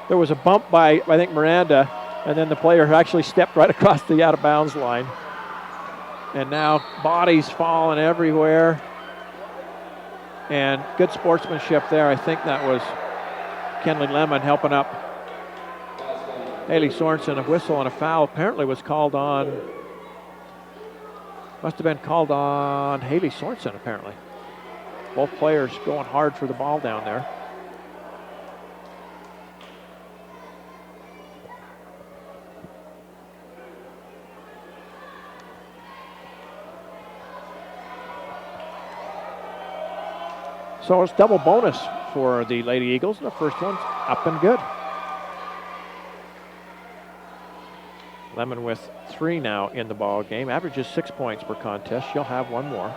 There was a bump by, I think, Miranda, and then the player actually stepped right across the out-of-bounds line. And now bodies falling everywhere. And good sportsmanship there. I think that was Kenley Lemon helping up Haley Sorensen. A whistle and a foul apparently was called on, must have been called on Haley Sorensen apparently. Both players going hard for the ball down there. So it's double bonus for the Lady Eagles, and the first one's up and good. Lemon with 3 now in the ball game, averages 6 points per contest. She'll have one more.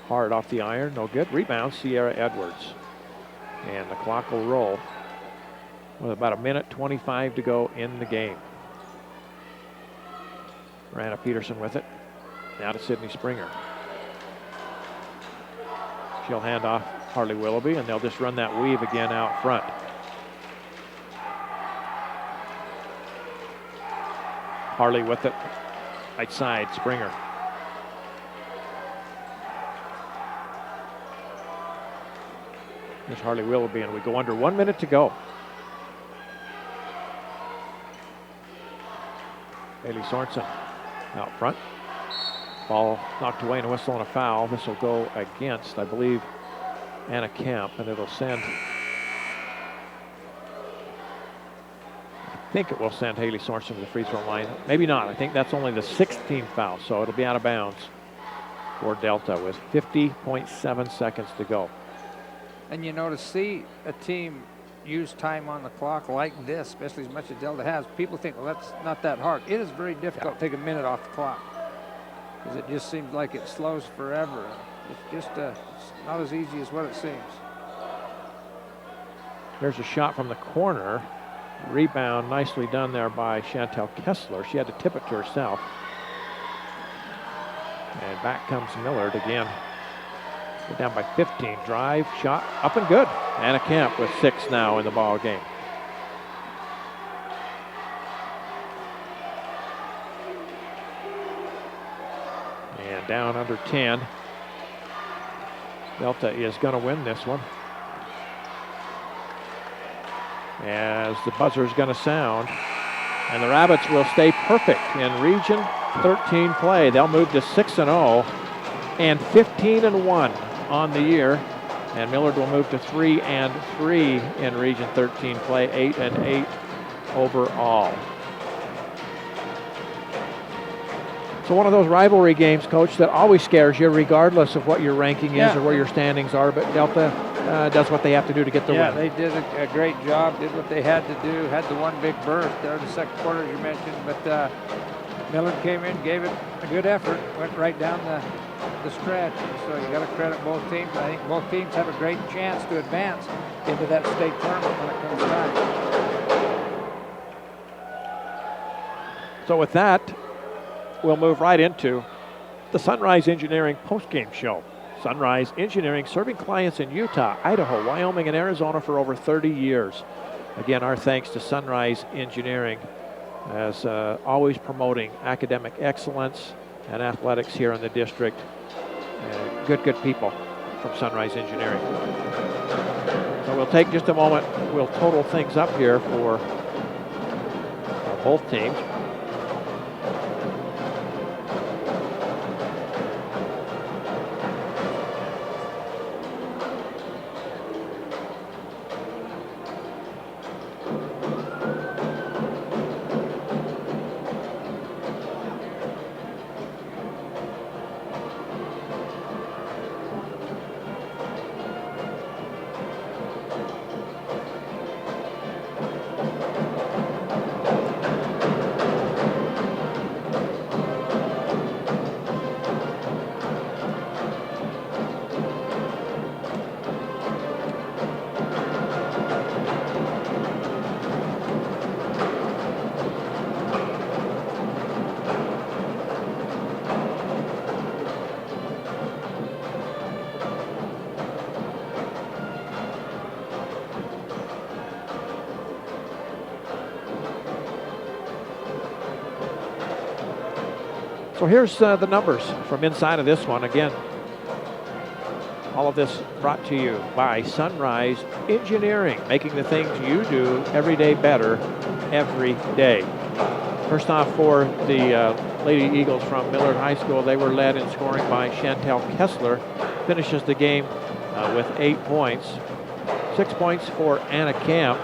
Hard off the iron, no good. Rebound, Sierra Edwards. And the clock will roll with about 1:25 to go in the game. Rana Peterson with it. Now to Sydney Springer. She'll hand off Harley Willoughby, and they'll just run that weave again out front. Harley with it. Right side, Springer. There's Harley Willoughby, and we go under 1 minute to go. Haley Sorensen out front. Ball knocked away and a whistle and a foul. This will go against, I believe, Anna Kemp, and it'll send, I think it will send Haley Sorensen to the free throw line. Maybe not. I think that's only the 16th foul, so it'll be out of bounds for Delta with 50.7 seconds to go. And you know, to see a team use time on the clock like this, especially as much as Delta has, people think, well, that's not that hard. It is very difficult to take a minute off the clock because it just seems like it slows forever. It's just it's not as easy as what it seems. There's a shot from the corner. Rebound nicely done there by Chantel Kessler. She had to tip it to herself. And back comes Millard again. We're down by 15. Drive, shot, up and good. Anna Kemp with 6 now in the ball game. And down under 10. Delta is going to win this one, as the buzzer is going to sound. And the Rabbits will stay perfect in Region 13 play. They'll move to 6-0 and 15-1 on the year. And Millard will move to 3-3 in Region 13 play, 8-8 overall. So one of those rivalry games, Coach, that always scares you regardless of what your ranking is or where your standings are, but Delta does what they have to do to get the win. Yeah, they did a great job, did what they had to do, had the one big burst there in the second quarter, as you mentioned, but Millard came in, gave it a good effort, went right down the stretch, so you got to credit both teams. I think both teams have a great chance to advance into that state tournament when it comes time. So with that, we'll move right into the Sunrise Engineering postgame show. Sunrise Engineering, serving clients in Utah, Idaho, Wyoming, and Arizona for over 30 years. Again, our thanks to Sunrise Engineering, as always promoting academic excellence and athletics here in the district. Good people from Sunrise Engineering. So we'll take just a moment. We'll total things up here for both teams. So here's the numbers from inside of this one. Again, all of this brought to you by Sunrise Engineering, making the things you do every day better every day. First off, for the Lady Eagles from Millard High School, they were led in scoring by Chantel Kessler. Finishes the game with 8 points. 6 points for Anna Camp.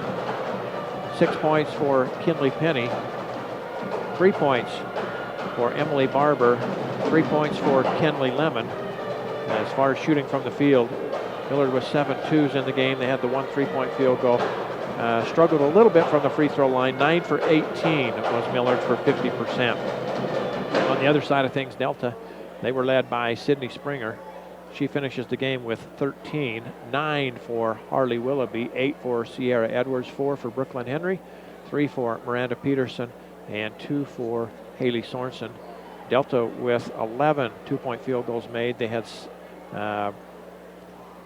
6 points for Kinley Penny. 3 points for Emily Barber. 3 points for Kenley Lemon. As far as shooting from the field, Millard was 7 twos in the game. They had the 1 3-point field goal. Struggled a little bit from the free throw line. 9 for 18 was Millard for 50%. On the other side of things, Delta, they were led by Sydney Springer. She finishes the game with 13. 9 for Harley Willoughby. 8 for Sierra Edwards. 4 for Brooklyn Henry. 3 for Miranda Peterson. And 2 for Haley Sorensen. Delta with 11 2-point field goals made. They had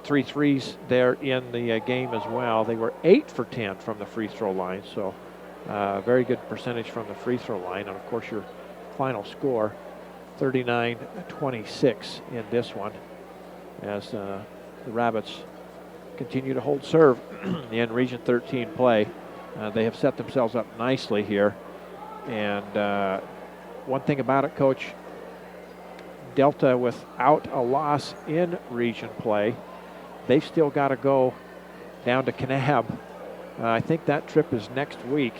3 threes there in the game as well. They were 8 for 10 from the free throw line, so very good percentage from the free throw line. And of course, your final score, 39-26 in this one, as the Rabbits continue to hold serve in Region 13 play. They have set themselves up nicely here. And one thing about it, Coach, Delta without a loss in region play, they've still got to go down to Kanab. I think that trip is next week.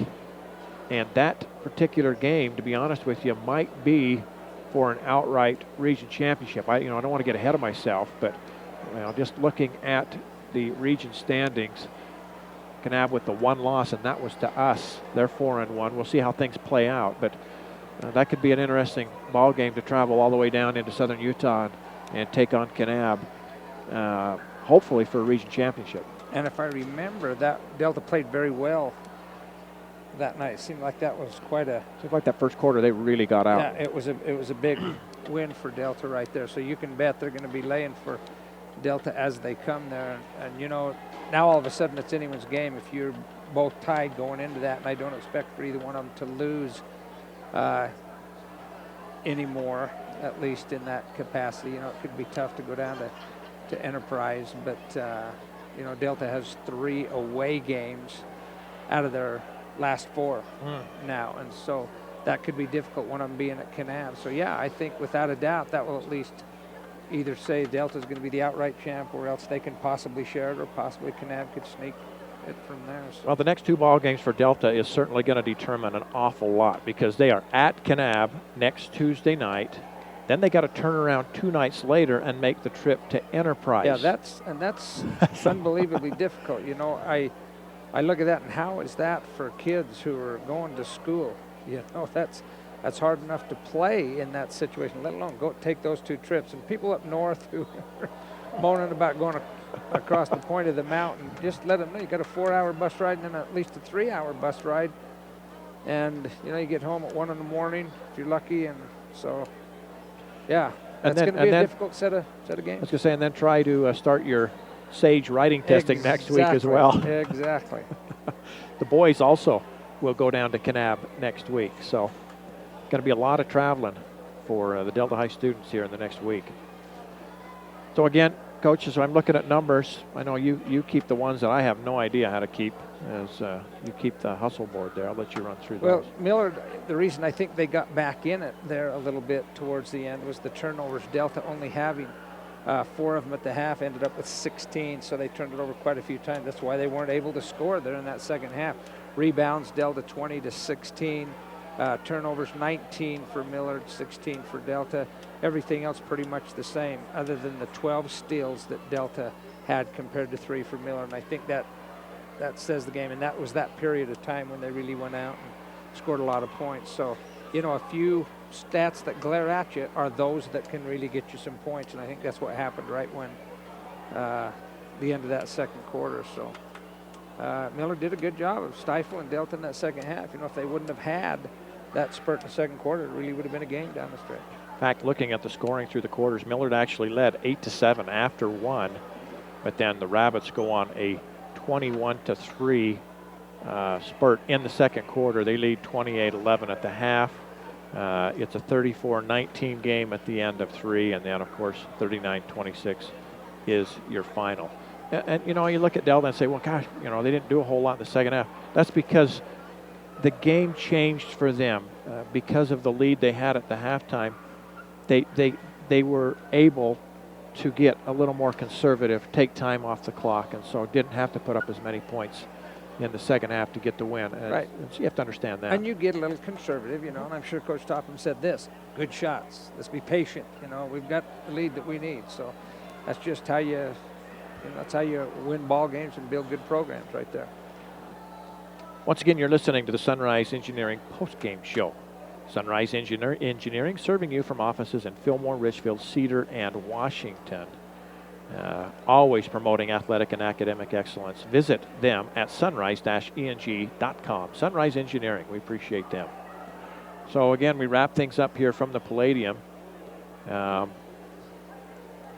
And that particular game, to be honest with you, might be for an outright region championship. I don't want to get ahead of myself, but just looking at the region standings, Kanab with the 1 loss, and that was to us. They're 4-1. We'll see how things play out, but that could be an interesting ball game to travel all the way down into southern Utah and take on Kanab, hopefully for a region championship. And if I remember, that Delta played very well that night. It seemed like that was quite a... Seemed like that first quarter they really got out. Yeah, it was a big win for Delta right there. So you can bet they're going to be laying for Delta as they come there. And now all of a sudden it's anyone's game if you're both tied going into that. And I don't expect for either one of them to lose anymore, at least in that capacity. It could be tough to go down to Enterprise, but Delta has 3 away games out of their last 4 now, and so that could be difficult, one of them being at Kanab. So yeah, I think without a doubt that will at least either say Delta's going to be the outright champ, or else they can possibly share it, or possibly Kanab could sneak it from there. So. Well, the next 2 ball games for Delta is certainly going to determine an awful lot, because they are at Kanab next Tuesday night. Then they got to turn around 2 nights later and make the trip to Enterprise. Yeah, that's unbelievably difficult. I look at that, and how is that for kids who are going to school? That's hard enough to play in that situation, let alone go take those 2 trips. And people up north who are moaning about going across the point of the mountain, just let them know you got a 4-hour bus ride and then at least a 3-hour bus ride. And, you get home at 1 in the morning if you're lucky. And so, yeah, that's going to be a difficult set of games. I was going to say, and then try to start your SAGE writing testing next week as well. Exactly. The boys also will go down to Kanab next week. So going to be a lot of traveling for the Delta High students here in the next week. So again, coaches, I'm looking at numbers. I know you keep the ones that I have no idea how to keep, as you keep the hustle board there. I'll let you run through those. Well, Millard, the reason I think they got back in it there a little bit towards the end was the turnovers. Delta only having 4 of them at the half, ended up with 16, so they turned it over quite a few times. That's why they weren't able to score there in that second half. Rebounds, Delta 20-16. Turnovers 19 for Millard, 16 for Delta. Everything else pretty much the same, other than the 12 steals that Delta had compared to 3 for Millard. And I think that says the game. And that was that period of time when they really went out and scored a lot of points. So, a few stats that glare at you are those that can really get you some points. And I think that's what happened right when the end of that second quarter. So Millard did a good job of stifling Delta in that second half. If they wouldn't have had that spurt in the second quarter, it really would have been a game down the stretch. In fact, looking at the scoring through the quarters, Millard actually led 8-7 after 1, but then the Rabbits go on a 21-3 spurt in the second quarter. They lead 28-11 at the half. It's a 34-19 game at the end of 3, and then, of course, 39-26 is your final. And, you know, you look at Delta and say, well, gosh, you know, they didn't do a whole lot in the second half. That's because the game changed for them. Because of the lead they had at the halftime, they were able to get a little more conservative, take time off the clock, and so didn't have to put up as many points in the second half to get the win. Right. So you have to understand that. And you get a little conservative, you know, and I'm sure Coach Topham said this, good shots. Let's be patient. You know, we've got the lead that we need. So that's just how that's how you win ball games and build good programs right there. Once again, you're listening to the Sunrise Engineering postgame show. Sunrise Engineering serving you from offices in Fillmore, Richfield, Cedar, and Washington. Always promoting athletic and academic excellence. Visit them at sunrise-eng.com. Sunrise Engineering, we appreciate them. So again, we wrap things up here from the Palladium.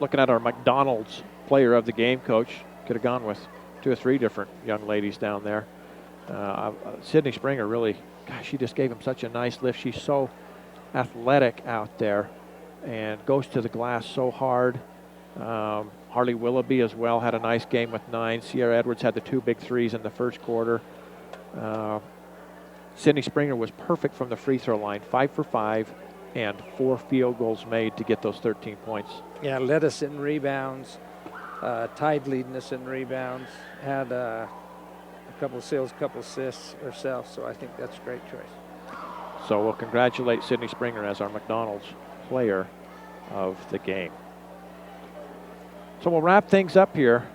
Looking at our McDonald's player of the game, Coach. Could have gone with 2 or 3 different young ladies down there. Sydney Springer really, gosh, she just gave him such a nice lift. She's so athletic out there and goes to the glass so hard. Harley Willoughby as well had a nice game with 9. Sierra Edwards had the 2 big threes in the first quarter. Sydney Springer was perfect from the free throw line, 5 for 5, and 4 field goals made to get those 13 points. Yeah, led us in rebounds, tied leading us in rebounds, had a couple of steals, a couple of assists herself, so I think that's a great choice. So we'll congratulate Sydney Springer as our McDonald's player of the game. So we'll wrap things up here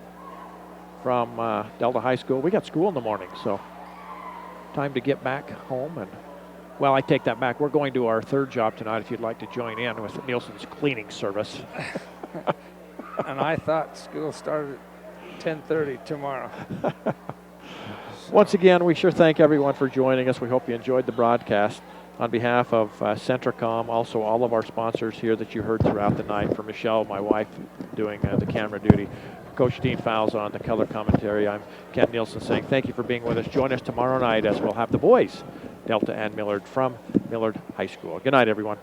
from Delta High School. We got school in the morning, so time to get back home. And, well, I take that back. We're going to our 3rd job tonight if you'd like to join in with Nielsen's cleaning service. And I thought school started at 10:30 tomorrow. Once again, we sure thank everyone for joining us. We hope you enjoyed the broadcast. On behalf of Centricom, also all of our sponsors here that you heard throughout the night, for Michelle, my wife, doing the camera duty, Coach Dean Fowles on the color commentary, I'm Ken Nielsen saying thank you for being with us. Join us tomorrow night as we'll have the boys, Delta and Millard, from Millard High School. Good night, everyone.